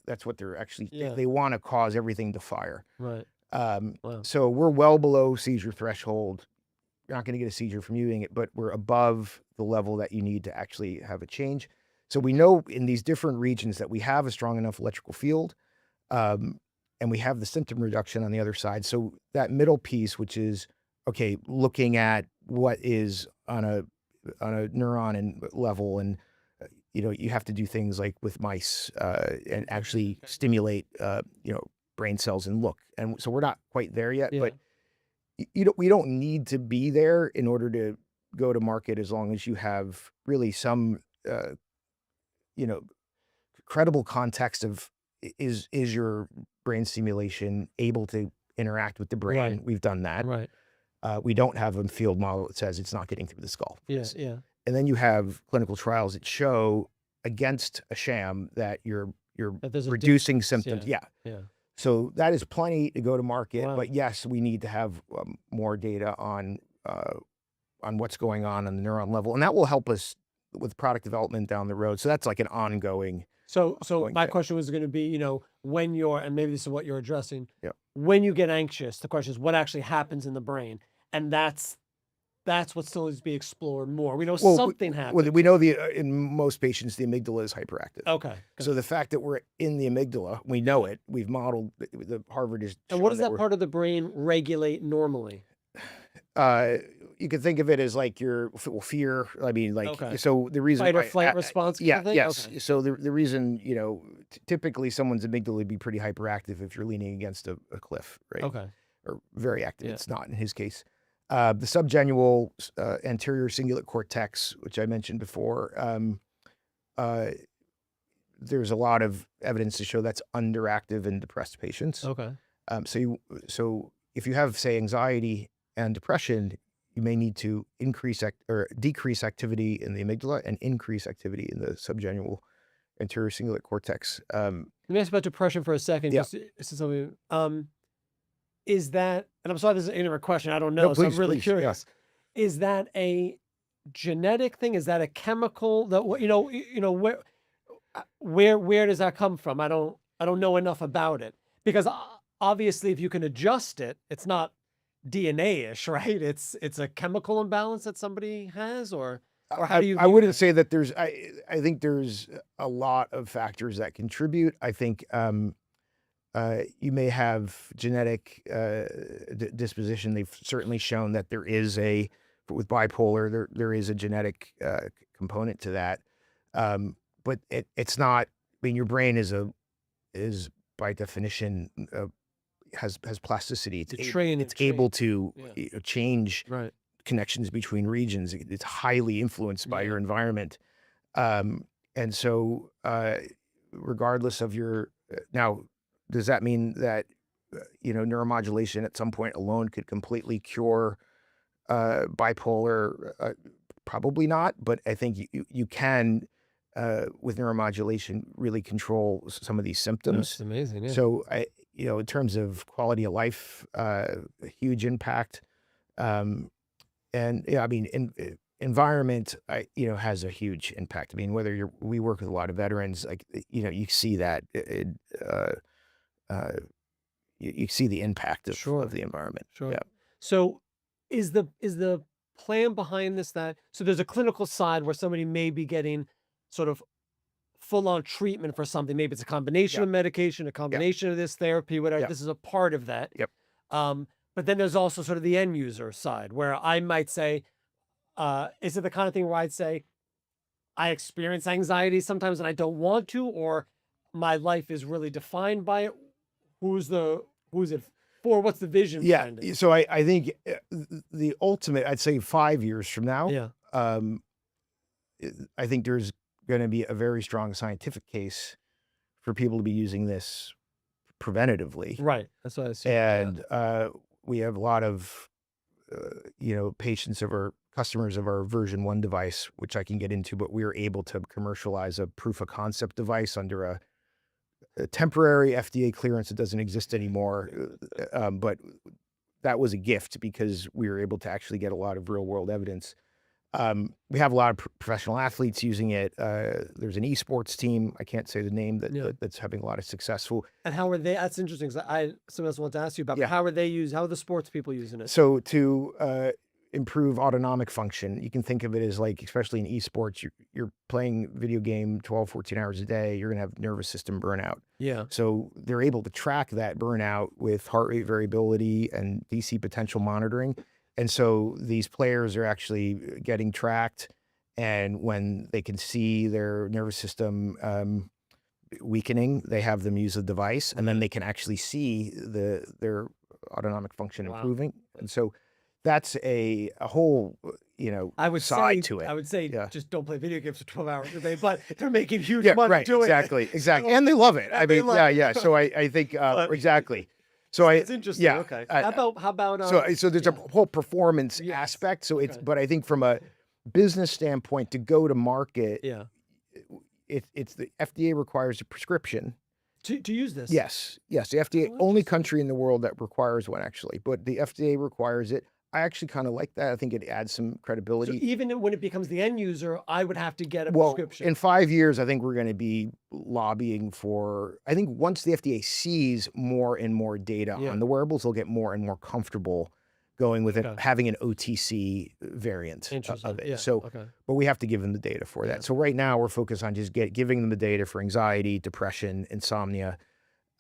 that's what they're actually, Yeah. they want to cause everything to fire. Right. Wow. So we're well below seizure threshold. not going to get a seizure from using it, but we're above the level that you need to actually have a change. So we know in these different regions that we have a strong enough electrical field, um, and we have the symptom reduction on the other side. So that middle piece, which is okay, looking at what is on a neuron and level, and you have to do things like with mice and actually Okay. stimulate brain cells and look. And so we're not quite there yet, Yeah. but we don't need to be there in order to go to market, as long as you have really some uh, you know credible context of is your brain stimulation able to interact with the Right. brain. We've done that. Right. We don't have a field model that says it's not getting through the skull, for Yeah. instance. Yeah. And then you have clinical trials that show against a sham that you're That there's a reducing difference. symptoms. Yeah. Yeah. Yeah. So that is plenty to go to market. Wow. But yes, we need to have more data on what's going on the neuron level, and that will help us with product development down the road. So that's like an ongoing So my thing. question was going to be, when you're, and maybe this is what you're addressing, Yeah. when you get anxious, the question is what actually happens in the brain, and that's what still needs to be explored more. We know Well, something happens. we know in most patients the amygdala is hyperactive. Okay. Good. So the fact that we're in the amygdala, we know it. We've modeled the Harvard is. And what does that part of the brain regulate normally? You can think of it as like your fear. I mean, like, Okay. so the reason Fight or why, flight response kind yeah, of thing? yes. Okay. So the reason, typically someone's amygdala would be pretty hyperactive if you're leaning against a cliff, right? Okay. Or very active. Yeah. It's not in his case. The subgenual anterior cingulate cortex, which I mentioned before, there's a lot of evidence to show that's underactive in depressed patients. Okay. So if you have, say, anxiety and depression, you may need to or decrease activity in the amygdala and increase activity in the subgenual anterior cingulate cortex. Let me ask about depression for a second. Yeah. Just this is something. Is that, and I'm sorry, this is an ignorant question. I don't know, No, so I'm please, really please, yeah. curious. Is that a genetic thing? Is that a chemical? That where does that come from? I don't know enough about it, because obviously, if you can adjust it, it's not DNA-ish, right? It's a chemical imbalance that somebody has, or how do you? I view wouldn't that? say that there's. I think there's a lot of factors that contribute. I think you may have genetic disposition. They've certainly shown that there is with bipolar, there is a genetic component to that. But it's not. I mean, your brain is by definition has plasticity. To train It's and able change. to Yeah. change Right. connections between regions. It's highly influenced by your Yeah. environment. And so, regardless of your now, does that mean that neuromodulation at some point alone could completely cure bipolar? Probably not, but I think you can with neuromodulation really control some of these symptoms. That's amazing. Yeah. So in terms of quality of life, a huge impact. And yeah, I mean, environment, has a huge impact. I mean, we work with a lot of veterans, like, you see that you see the impact of Sure. the environment. Sure. Yeah. So is the plan behind this that, so there's a clinical side where somebody may be getting sort of full on treatment for something. Maybe it's a combination Yeah. of medication, a combination of this therapy, whatever. Yeah. This is a part of that. Yep. But then there's also sort of the end user side where I might say, is it the kind of thing where I'd say, I experience anxiety sometimes and I don't want to, or my life is really defined by it? Who's it for? What's the vision Yeah. behind it? So I think the ultimate, I'd say 5 years from now, Yeah. I think there's going to be a very strong scientific case for people to be using this preventatively. Right. That's what I see. Yeah. And we have a lot of patients of our customers of our version 1 device, which I can get into, but we were able to commercialize a proof of concept device under a temporary FDA clearance that doesn't exist anymore. But that was a gift because we were able to actually get a lot of real world evidence. We have a lot of professional athletes using it. There's an esports team. I can't say the name that's having a lot of successful. And how are they? That's interesting because something else I want to ask you about. Yeah. How are they how are the sports people using it? So improve autonomic function. You can think of it as like, especially in esports, you're playing video game 12, 14 hours a day, you're gonna have nervous system burnout. Yeah. So they're able to track that burnout with heart rate variability and DC potential monitoring. And so these players are actually getting tracked. And when they can see their nervous system weakening, they have them use the device, and then they can actually see their autonomic function Wow. improving. And so that's a whole, side to it. I would say Yeah. just don't play video games for 12 hours a day, but they're making huge Yeah, money right. doing it. Exactly. Exactly. So- And they love it. I and they mean, love yeah, it. yeah. So I think, But- exactly. So It's interesting. yeah, Okay. I- How about so there's a whole performance Yes. aspect. So it's, Okay. but I think from a business standpoint, to go to market, yeah, it's the FDA requires a prescription. to use this. Yes, yes. The FDA, Oh, only interesting. country in the world that requires one, actually, but the FDA requires it. I actually kind of like that. I think it adds some So credibility. even when it becomes the end user, I would have to get a Well, prescription. in 5 years, I think we're going to be lobbying for. I think once the FDA sees more and more data Yeah. on the wearables, they'll get more and more comfortable going with it, Okay. having an OTC variant Interesting. of it. Yeah. So, okay. but we have to give them the data for Yeah. that. So right now, we're focused on just giving them the data for anxiety, depression, insomnia.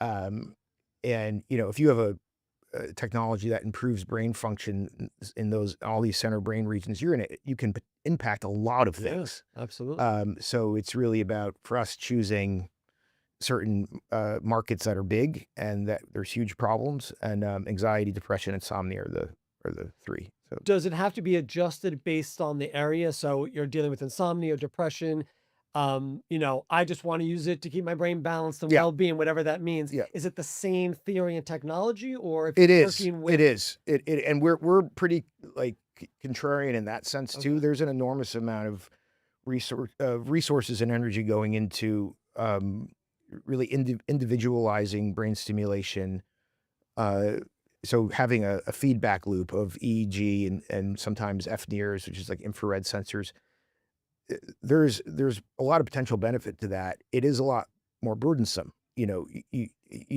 And if you have a technology that improves brain function in those all these center brain regions, you can impact a lot of Yeah, things. absolutely. So it's really about for us choosing certain markets that are big and that there's huge problems, and anxiety, depression, insomnia are the three. So Does it have to be adjusted based on the area? So you're dealing with insomnia, depression. I just want to use it to keep my brain balanced and Yeah. well-being, whatever that means. Yeah. Is it the same theory and technology, or if it you're is, working with it is, and we're pretty like contrarian in that sense too. Okay. There's an enormous amount of resources and energy going into really individualizing brain stimulation. So having a feedback loop of EEG and sometimes FNIRS, which is like infrared sensors, there's a lot of potential benefit to that. It is a lot more burdensome. You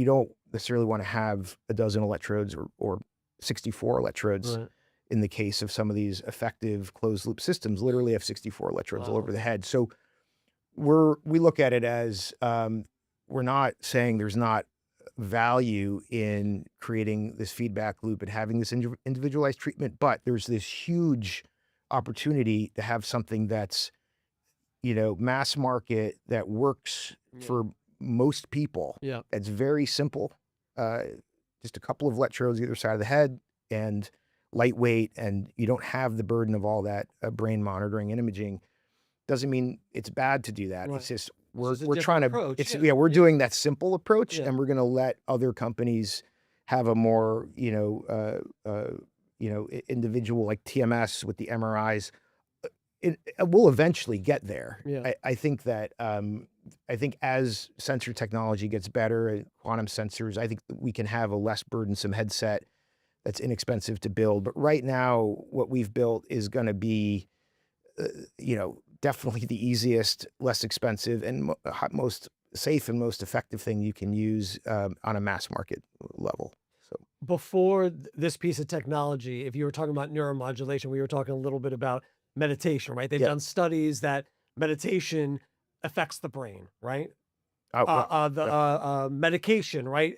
don't necessarily want to have a dozen electrodes or 64 electrodes. Right. In the case of some of these effective closed loop systems, literally have 64 electrodes all Wow. over the head. So we look at it as we're not saying there's not value in creating this feedback loop and having this individualized treatment, but there's this huge opportunity to have something that's mass market that works Yeah. for most people. Yeah. It's very simple. Just a couple of electrodes either side of the head and lightweight, and you don't have the burden of all that brain monitoring and imaging. Doesn't mean it's bad to do that. Right. It's just It's just a we're different trying to approach. we're Yeah. doing that simple approach, Yeah. and we're going to let other companies have a more individual, like TMS with the MRIs. We'll eventually get there. Yeah. I think that I think as sensor technology gets better, quantum sensors, I think we can have a less burdensome headset that's inexpensive to build. But right now, what we've built is going to be, definitely the easiest, less expensive, and most safe and most effective thing you can use on a mass market level. So Before this piece of technology, if you were talking about neuromodulation, we were talking a little bit about meditation, right? They've Yeah. done studies that meditation affects the brain, right? well, The medication, right?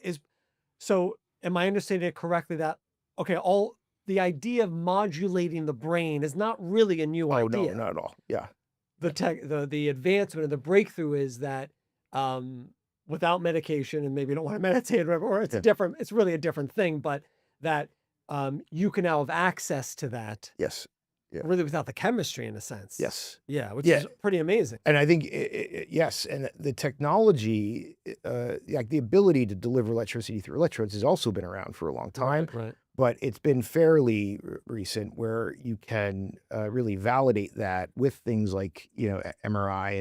So am I understanding it correctly that, okay, all the idea of modulating the brain is not really a new oh no, idea. not at all. Yeah, The advancement and the breakthrough is that without medication, and maybe you don't want to meditate or whatever, or it's Yeah. different, it's really a different thing, but that you can now have access to that yes, Yeah. really without the chemistry in a sense. yes. Yeah, which Yeah. is pretty amazing. And I think, yes, and the technology, like the ability to deliver electricity through electrodes has also been around for a long time, Right. but it's been fairly recent where you can really validate that with things like, MRI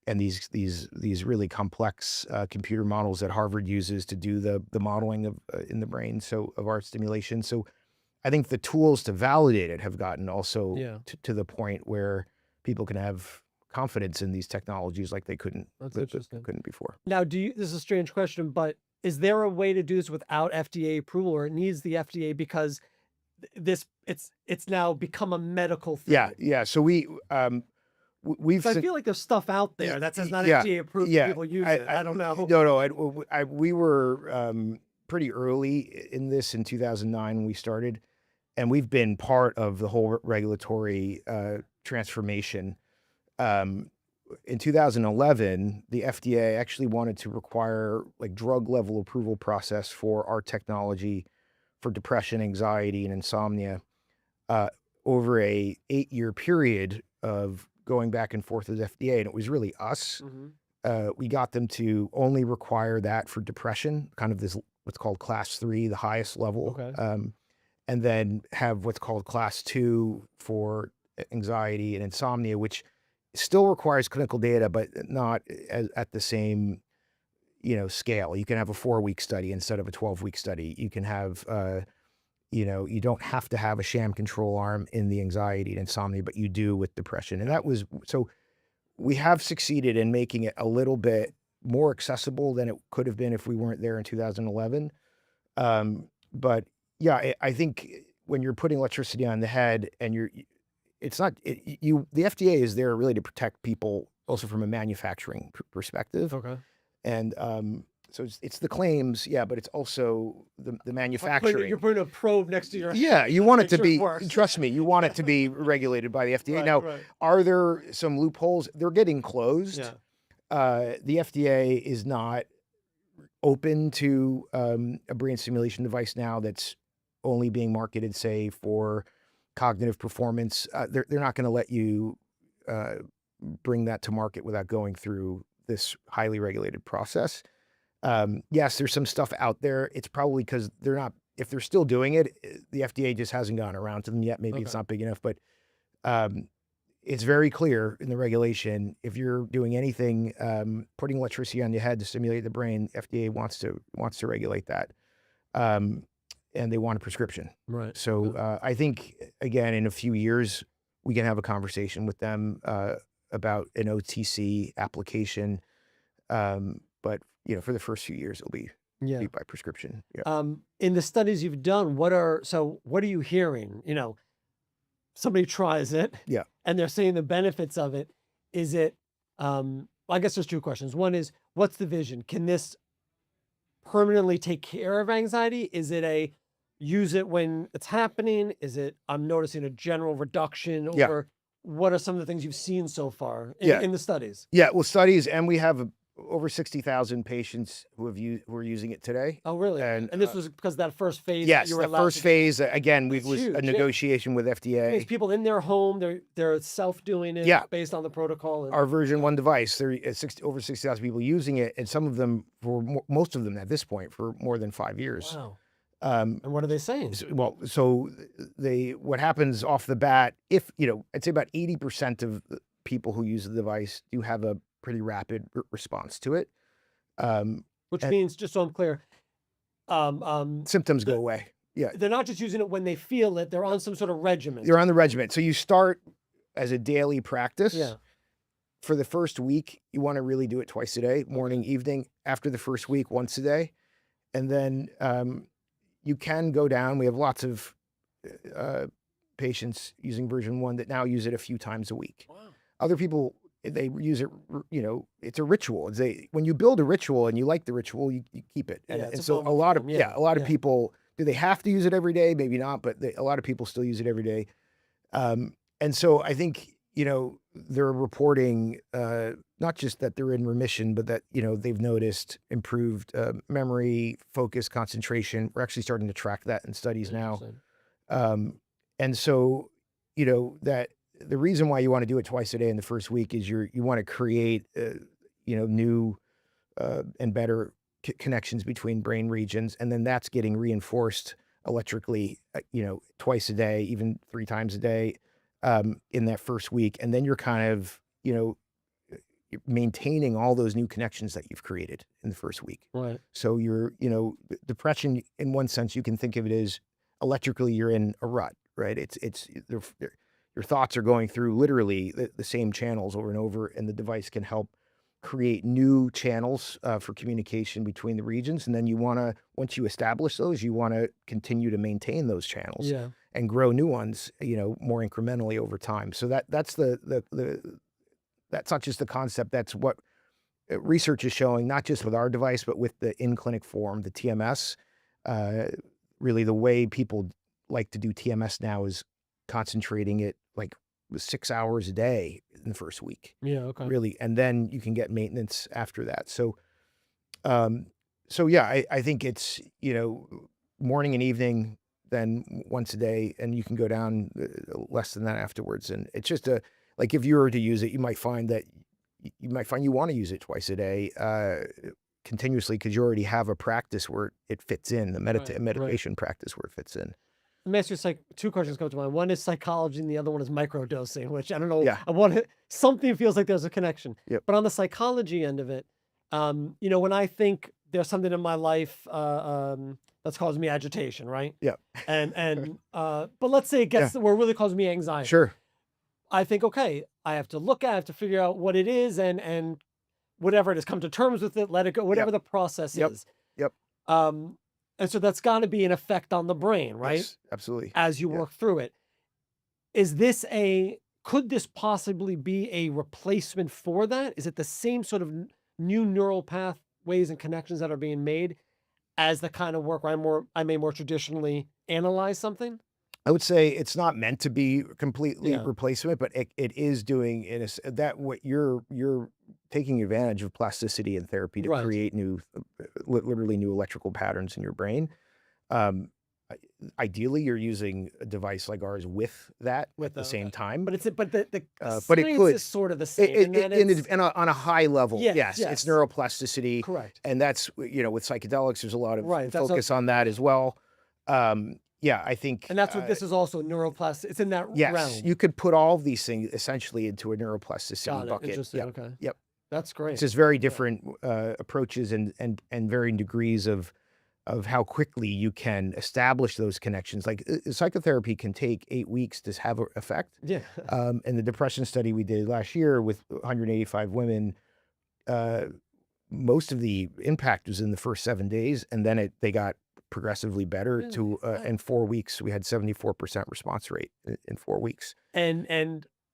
and these really complex computer models that Harvard uses to do the modeling of in the brain, so of our stimulation. So I think the tools to validate it have gotten also Yeah. to the point where people can have confidence in these technologies like they couldn't That's interesting. before. Now, this is a strange question, but is there a way to do this without FDA approval, or it needs the FDA because it's now become a medical Yeah, thing. yeah. So we've So I seen, feel like there's stuff out there that says not yeah, FDA approved and yeah. people use it. I I don't know. no, no. We were pretty early in this in 2009 when we started, and we've been part of the whole regulatory transformation. Um, in 2011, the FDA actually wanted to require like drug level approval process for our technology for depression, anxiety, and insomnia uh, over a 8-year period of going back and forth with FDA, and it was really us. Mhm. We got them to only require that for depression, kind of this what's called class 3, the highest level, Okay. and then have what's called class 2 for anxiety and insomnia, which still requires clinical data, but not at the same scale. You can have a 4-week study instead of a 12-week study. You can have you don't have to have a sham control arm in the anxiety and insomnia, but you do with depression. And that was so we have succeeded in making it a little bit more accessible than it could have been if we weren't there in 2011. But yeah, I think when you're putting electricity on the head and it's not, the FDA is there really to protect people also from a manufacturing perspective. Okay. And so it's the claims, yeah, but it's also the You're manufacturing. putting a probe next to your Yeah, you head to want it make to sure it be, works. trust me, you want it to be regulated by the FDA. Right, Now, right. are there some loopholes? They're getting closed. Yeah. The FDA is not open to a brain stimulation device now that's only being marketed, say, for cognitive performance. They're not going to let you uh, bring that to market without going through this highly regulated process. Yes, there's some stuff out there. It's probably because they're not, if they're still doing it, the FDA just hasn't gone around to them yet. Maybe it's Okay. not big enough, but um, it's very clear in the regulation. If you're doing anything, putting electricity on your head to stimulate the brain, FDA wants to regulate that. Um, and they want a prescription. Right. So Okay. I think again, in a few years, we can have a conversation with them about an OTC application. But for the first few years, it'll be Yeah. by prescription. Yeah. In the studies you've done, what are you hearing? Somebody tries it Yeah. and they're seeing the benefits of it. Is it, I guess there's two questions. One is, what's the vision? Can this permanently take care of anxiety? Is it a use it when it's happening? Is it, I'm noticing a general reduction Yeah. over, what are some of the things you've seen so far Yeah. in the studies? Yeah. Well, studies, and we have over 60,000 patients who are using it today. Oh, really? And And this was because that first phase that yes, you were the allowed first to. phase, again, That's was a huge. Yeah. negotiation with It's FDA. people in their home, they're self-doing it Yeah. based on the protocol. And Our version 1 device, there are over 60,000 people using it, and some of them, most of them at this point, for more than 5 years. wow. Um, And what are they saying? so what happens off the bat, if, I'd say about 80% of the people who use the device do have a pretty rapid response to it. Which And means, just so I'm clear, symptoms go away. Yeah. they're not just using it when they feel it, they're on some sort of regimen. You're on the regimen. So you start as a daily practice. Yeah. For the first week, you want to really do it twice a day, morning, evening. After the first week, once a day. And then you can go down. We have lots of patients using version 1 that now use it a few times a week. Wow. Other people, they use it, it's a ritual. When you build a ritual and you like the ritual, you keep it. And, Yeah, it's and a so moment a lot for of, 'em, yeah, a lot of yeah. people, do they have to use it every day? Maybe not, but a lot of people still use it every day. And so I think, they're reporting not just that they're in remission, but that, they've noticed improved memory, focus, concentration. We're actually starting to track that in studies now. Interesting. And so, that the reason why you want to do it twice a day in the first week is you want to create, new and better connections between brain regions. And then that's getting reinforced electrically, twice a day, even 3 times a day in that first week. And then you're kind of, you're maintaining all those new connections that you've created in the first week. Right. So depression, in one sense, you can think of it as electrically you're in a rut, right? Your thoughts are going through literally the same channels over and over, and the device can help create new channels for communication between the regions. And then once you establish those, you want to continue to maintain those channels. Yeah. and grow new ones, more incrementally over time. So that's that's not just the concept. That's what research is showing, not just with our device, but with the in-clinic form, the TMS. Uh, Really, the way people like to do TMS now is concentrating it like 6 hours a day in the first week, Yeah, okay. really, and then you can get maintenance after that. Um, so yeah, I think it's morning and evening, then once a day, and you can go down less than that afterwards. And it's just like if you were to use it, you might find that you want to use it twice a day, continuously, because you already have a practice where it fits in, the Right, right. meditation practice where it fits in. Let me ask you two questions come to mind. One is psychology, and the other one is microdosing, which I don't know. Yeah. I want to, something feels like there's a connection. Yep. But on the psychology end of it, when I think there's something in my life that's causing me agitation, right? Yep. But let's say it Yeah. gets where it really causes me anxiety. Sure. I think, okay, I have to figure out what it is, and whatever it is, come to terms with it, let it go, whatever Yep. the process Yep. is. Yep. Um, and so that's got to be an effect on the brain, right? Yes. Absolutely. As you Yeah. work through it. Could this possibly be a replacement for that? Is it the same sort of new neural pathways and connections that are being made as the kind of work where I may more traditionally analyze something? I would say it's not meant to be completely Yeah. replacement, but it is doing that what you're taking advantage of plasticity and therapy to Right. create new, literally new electrical patterns in your brain. Um, Ideally, you're using a device like ours with that With at the the same okay. time, But the but it science could. is sort of the same in that it's And on a high level, yes, yes, it's yes. neuroplasticity, Correct. and that's with psychedelics. There's a lot of Right. focus on that as well. Yeah, I think. And that's what this is also neuroplastic. It's in that Yes, realm. you could put all of these things essentially into a neuroplasticity Got it. bucket. Interesting. Yep, Okay. yep. That's It's great. just very Yeah. different approaches and varying degrees of how quickly you can establish those connections. Like psychotherapy can take 8 weeks to have an effect. Yeah. And the depression study we did last year with 185 women, uh, most of the impact was in the first 7 days, and then they got progressively better Really? to Wow. in 4 weeks. We had 74% response rate in 4 weeks. And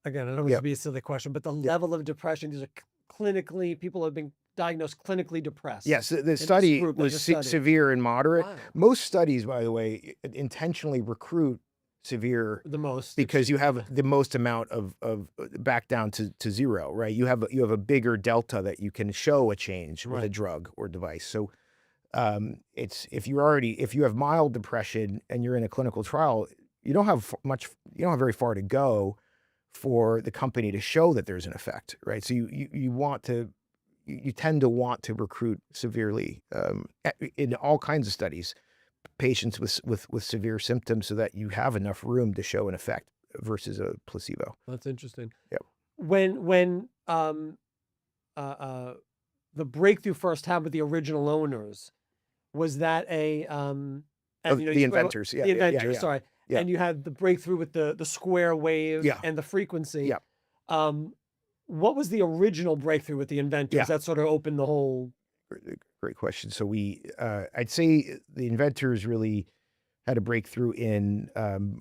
again, I don't want it to Yep. be a silly question, but the Yep. level of depression, these are clinically, people have been diagnosed clinically depressed Yes, the in this study group that was you're studying. severe and moderate. Wow. Most studies, by the way, intentionally recruit severe The most because you extreme. have the most amount of back down to zero, right? You have a bigger delta that you can show a change with a Right. drug or device. So it's if you have mild depression and you're in a clinical trial, you don't have very far to go for the company to show that there's an effect, right? So you tend to want to recruit severely in all kinds of studies, patients with severe symptoms, so that you have enough room to show an effect versus a placebo. That's interesting. Yep. When uh, uh, the breakthrough first happened with the original owners, was that and Of the inventors, the yeah, inventor, yeah, sorry, yeah, and you had the breakthrough with the square wave yeah, and the frequency. yeah, Um, what was the original breakthrough with the inventors yeah. that sort of opened the whole? Great question. So I'd say the inventors really had a breakthrough in the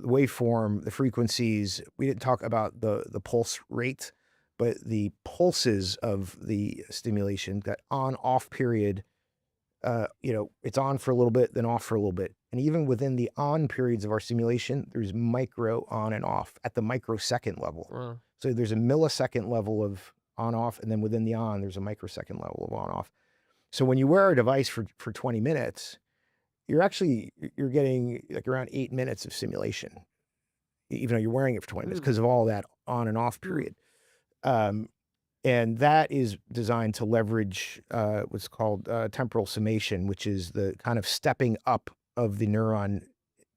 waveform, the frequencies. We didn't talk about the pulse rate, but the pulses of the stimulation, that on-off period. It's on for a little bit, then off for a little bit. And even within the on periods of our simulation, there's micro on and off at the microsecond level. Wow. So there's a millisecond level of on off, and then within the on, there's a microsecond level of on off. So when you wear a device for 20 minutes, you're getting like around 8 minutes of simulation, even though you're wearing it for 20 minutes, Mm. because of all that on and off Mm. period. And that is designed to leverage what's called temporal summation, which is the kind of stepping up of the neuron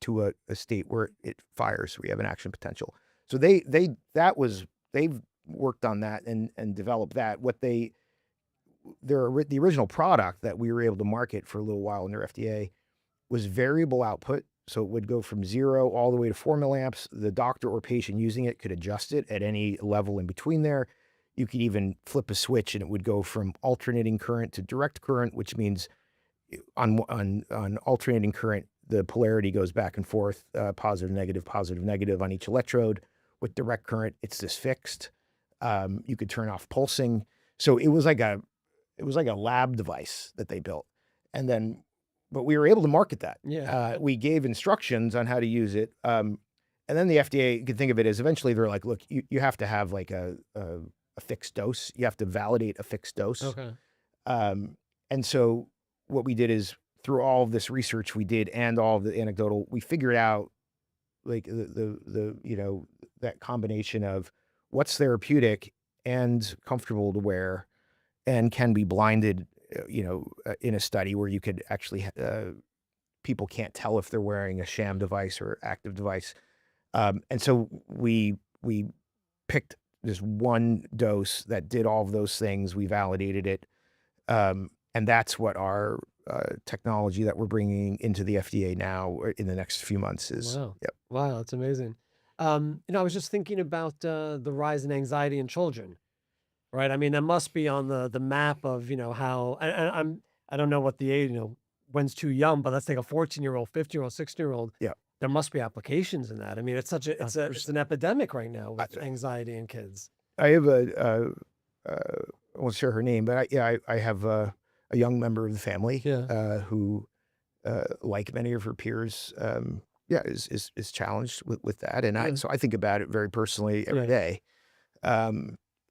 to a state where it fires. We have an action potential. So they've worked on that and developed that. The original product that we were able to market for a little while under FDA was variable output. So it would go from 0 all the way to 4 milliamps. The doctor or patient using it could adjust it at any level in between there. You could even flip a switch and it would go from alternating current to direct current, which means on alternating current, the polarity goes back and forth, positive, negative on each electrode. With direct current, it's this fixed. You could turn off pulsing. So it was like a lab device that they built. And then, but we were able to market that. Yeah. We gave instructions on how to use it. And then the FDA, you could think of it as eventually they're like, look, you have to have like a fixed dose. You have to validate a fixed dose. Okay. And so what we did is through all of this research we did and all of the anecdotal, we figured out like the that combination of what's therapeutic and comfortable to wear and can be blinded, in a study where you could actually, people can't tell if they're wearing a sham device or active device. And so we picked this one dose that did all of those things. We validated it. And that's what our technology that we're bringing into the FDA now in the next few months is. Wow. Yep. Wow, that's amazing. I was just thinking about the rise in anxiety in children, right? I mean, that must be on the map of, how I don't know what the age, when's too young, but let's take a 14-year-old, 15-year-old, 16-year-ld. Yeah. There must be applications in that. I mean, it's such a it's an epidemic right now with I- anxiety in kids. I have I won't share her name, but I have a young member of the family Yeah. who, like many of her peers, is challenged with that. And Yeah. so I think about it very personally every Yeah. day.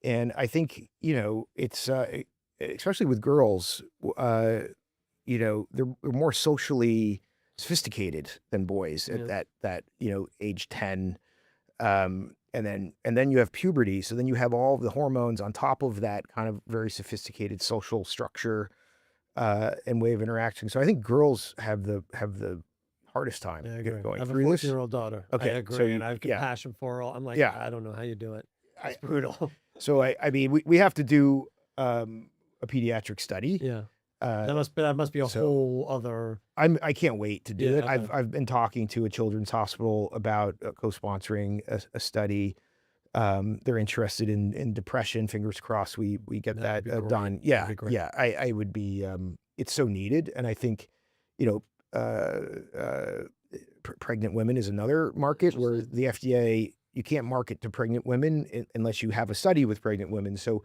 And I think, it's, especially with girls, they're more socially sophisticated than boys at Yeah. that, age 10. And then you have puberty. So then you have all of the hormones on top of that kind of very sophisticated social structure, and way of interaction. So I think girls have the hardest time Yeah, I agree. I going have a through this. 14-year-old daughter. I Okay. So agree, and I have yeah, compassion for her. I'm like, yeah. I don't know how you do it. I, It's brutal. so I mean, we have to do, a pediatric study. Yeah. Uh, That must be a so whole other. I can't wait to do Yeah. it. Okay. I've been talking to a children's hospital about co-sponsoring a study. They're interested in depression. Fingers crossed we get That that would be great. done. That'd Yeah, be great. yeah. I would be. It's so needed, and I think, you know, pregnant women is another market where Interesting. the FDA, you can't market to pregnant women unless you have a study with pregnant women. So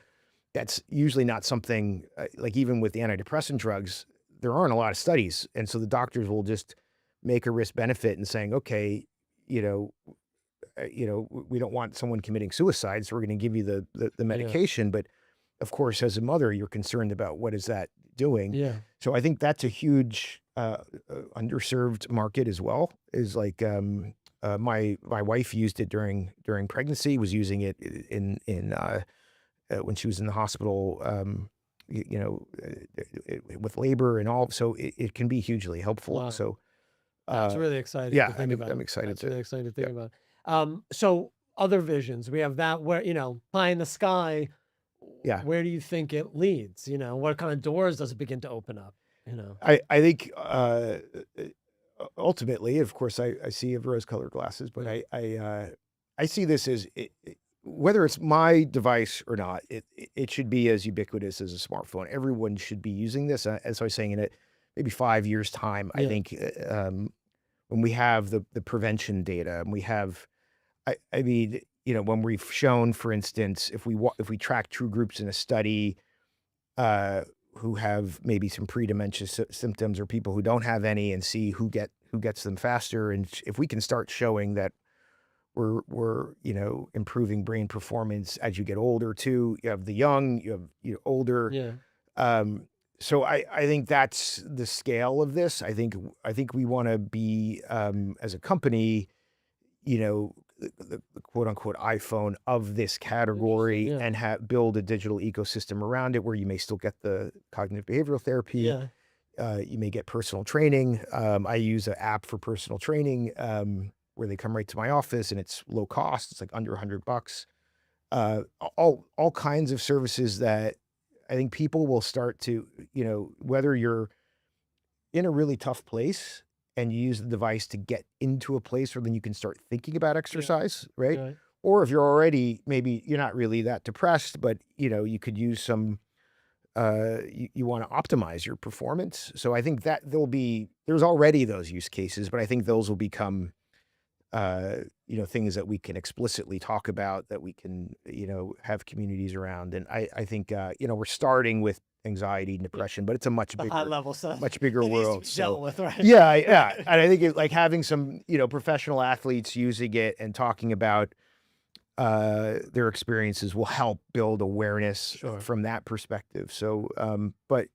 that's usually not something, like even with the antidepressant drugs, there aren't a lot of studies. And so the doctors will just make a risk benefit and saying, okay, you know, we don't want someone committing suicide, so we're going to give you the Yeah. medication. But of course, as a mother, you're concerned about what is that doing. Yeah. So I think that's a huge, underserved market as well. Is like, my wife used it during pregnancy. Was using it in when she was in the hospital. With labor and all. So it can be hugely helpful. Wow. So That's uh, really exciting yeah, to think about. I'm excited That's to. really exciting to Yeah. think about. So other visions, we have that where, pie in the sky. Yeah. Where do you think it leads? What kind of doors does it begin to open up? I think, ultimately, of course, I see of rose-colored glasses, but Yeah. I see this as whether it's my device or not, it should be as ubiquitous as a smartphone. Everyone should be using this. As I was saying, in it, maybe 5 years time, I Yeah. think, when we have the prevention data and we have, I mean, when we've shown, for instance, if we track true groups in a study, who have maybe some pre-dementia symptoms or people who don't have any, and see who gets them faster. And if we can start showing that we're improving brain performance as you get older too. You have the young, you have older. Yeah. So I think that's the scale of this. I think we want to be, as a company, the quote unquote iPhone of this Interesting. category, Yeah. and build a digital ecosystem around it where you may still get the cognitive behavioral therapy. Yeah. You may get personal training. I use an app for personal training, where they come right to my office and it's low cost. It's like under $100. All kinds of services that I think people will start to, whether you're in a really tough place and you use the device to get into a place where then you can start thinking about exercise, right? Right. Or if you're already, maybe you're not really that depressed, but you could use some you want to optimize your performance. So I think that there's already those use cases, but I think those will become, things that we can explicitly talk about, that we can, have communities around. And I think, we're starting with anxiety and Yeah. depression, but it's a The high level stuff. much bigger It needs to world. be So dealt with, right? yeah, yeah. And I think like having some, professional athletes using it and talking about their experiences will help build awareness Sure. from that perspective. So, but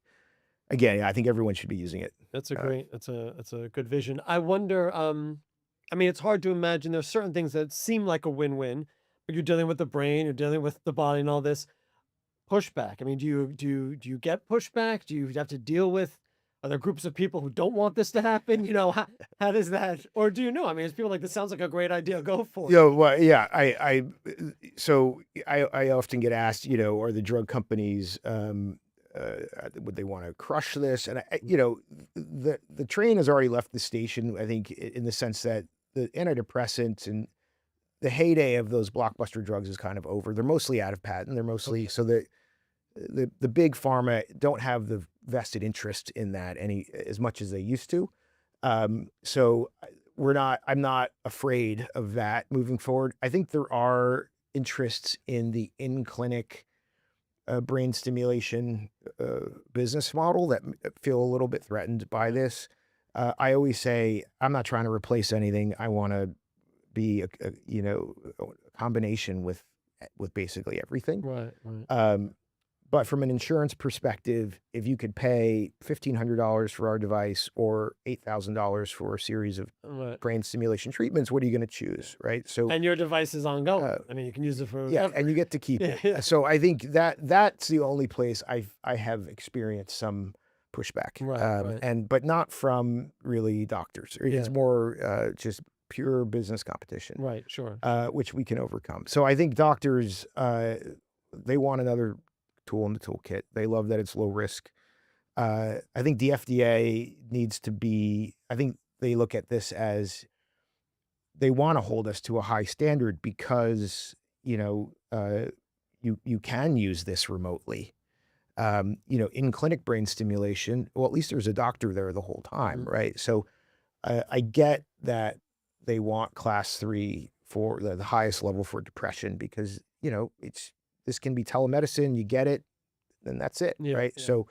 again, I think everyone should be using it. That's a Uh, great, that's a good vision. I wonder, I mean, it's hard to imagine there's certain things that seem like a win-win, but you're dealing with the brain, you're dealing with the body and all this pushback. I mean, do you get pushback? Do you have to deal with other groups of people who don't want this to happen? How does that, or do you know? I mean, it's people like, this sounds like a great idea, go for it. Well, yeah, so I often get asked, are the drug companies, would they want to crush this? And the train has already left the station, I think, in the sense that the antidepressants and the heyday of those blockbuster drugs is kind of over. They're mostly out of patent. They're mostly Okay. so that the big pharma don't have the vested interest in that any as much as they used to. So I'm not afraid of that moving forward. I think there are interests in the in-clinic brain stimulation business model that feel a little bit threatened by this. I always say, I'm not trying to replace anything. I want to be a combination with basically everything. Right, right. But from an insurance perspective, if you could pay $1,500 for our device or $8,000 for a series of Right. brain stimulation treatments, what are you going to choose, right? So, And your device is ongoing. uh, I mean, you can use it yeah, forever. and you get to keep Yeah, it. yeah. So I think that's the only place I have experienced some pushback, Right, right. but not from really doctors. It's Yeah. more just pure business competition, Right, sure. which we can overcome. So I think doctors, they want another tool in the toolkit. They love that it's low risk. I think the FDA needs to be. I think they look at this as they want to hold us to a high standard because you can use this remotely. In clinic brain stimulation, well, at least there's a doctor there the whole time, Mhm. right? So I get that they want class 3 for the highest level for depression because, this can be telemedicine. You get it, then that's it, Yeah, right? yeah, So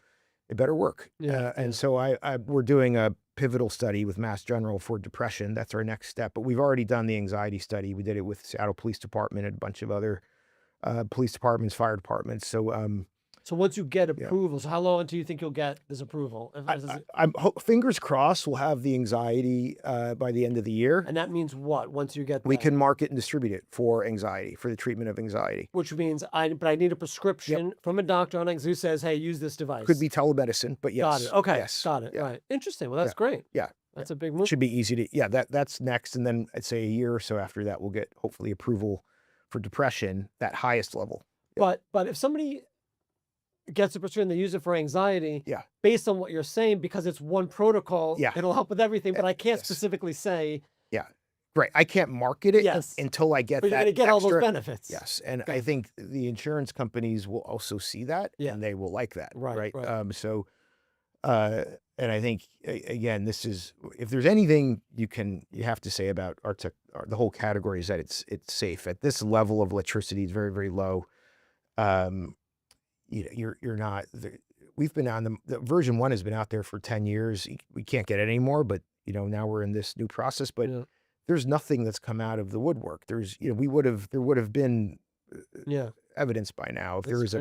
it better work. yeah, And yeah. so we're doing a pivotal study with Mass General for depression. That's our next step. But we've already done the anxiety study. We did it with Seattle Police Department and a bunch of other police departments, fire departments. So So once you get yeah. approval, so how long until you think you'll get this approval? I'm fingers crossed we'll have the anxiety by the end of the year. And that means what? Once you get We that, can market and distribute it for anxiety, for the treatment of anxiety. which means but I need a prescription from a doctor on who says, hey, use this device. Could be telemedicine, but Got yes. it. Okay. Yes. Got it. Yeah. Right. Interesting. Well, Yeah. that's great. Yeah. That's a big move. Should be easy to, yeah, that's next. And then I'd say a year or so after that, we'll get hopefully approval for depression, that highest level. But if somebody gets a prescription, they use it for anxiety, Yeah. based on what you're saying, because it's one protocol, Yeah. it'll help with everything. But I can't Yes. specifically say, Yeah. Right. I can't market it Yes. until I get but you're that going to get all those extra. benefits. Yes. And Got I it. think the insurance companies will also see that Yeah. and they will like that. Right, right. So, and I think again, this is, if there's anything you have to say about the whole category is that it's safe at this level of electricity. It's very, very low. You're not, we've been on the version 1 has been out there for 10 years. We can't get it anymore, but now we're in this new process, but Yeah. there's nothing that's come out of the woodwork. There's, there would have been Yeah. evidence by now if That's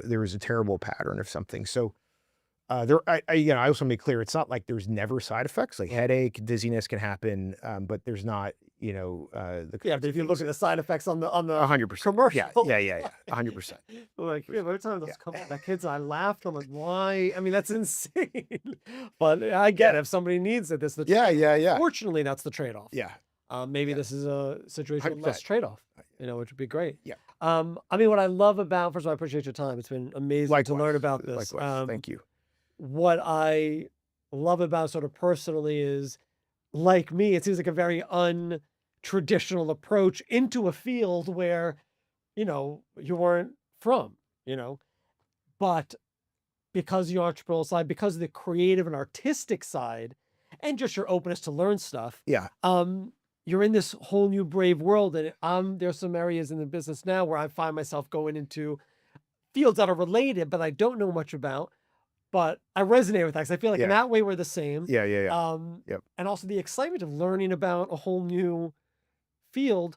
there was a terrible pattern of something. So I also make clear it's not like there's never side effects, like headache, dizziness can happen, but there's not, the Yeah. But if you look at the side effects on the 100%. commercial, Yeah. 100%. like every time those Yeah. come out, that kids, I laughed. I'm like, why? I mean, that's insane. But I get it. If somebody needs it, this is the Yeah. Fortunately, that's the trade-off. Yeah. Maybe this is a situation with less 100%. trade-off, which would be great. Yeah. I mean, what I love about, first of all, I appreciate your time. It's been amazing to learn about this. Likewise. Thank you. What I love about sort of personally is, like me, it seems like a very untraditional approach into a field where, you weren't from, but because of your entrepreneurial side, because of the creative and artistic side, and just your openness to learn stuff, Yeah. you're in this whole new brave world. And there's some areas in the business now where I find myself going into fields that are related, but I don't know much about. But I resonate with that because I feel like in Yeah. that way we're the same. Yeah. Yeah. Yeah. Um, Yep. and also the excitement of learning about a whole new field,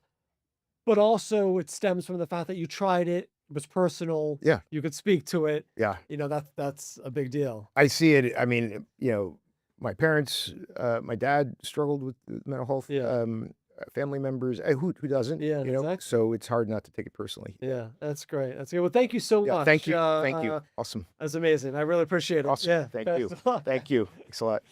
but also it stems from the fact that you tried it, it was personal, Yeah. you could speak to it. Yeah. That's a big deal. I see it. I mean, my parents, my dad struggled with mental health, Yeah. family members, who doesn't, Yeah, exactly. so it's hard not to take it personally. Yeah, that's great. That's good. Well, thank you so Yeah. much. Thank you. Awesome. That's amazing. I really appreciate it. Awesome. Yeah. Thank you. Best of luck. Thank you. Thanks a lot.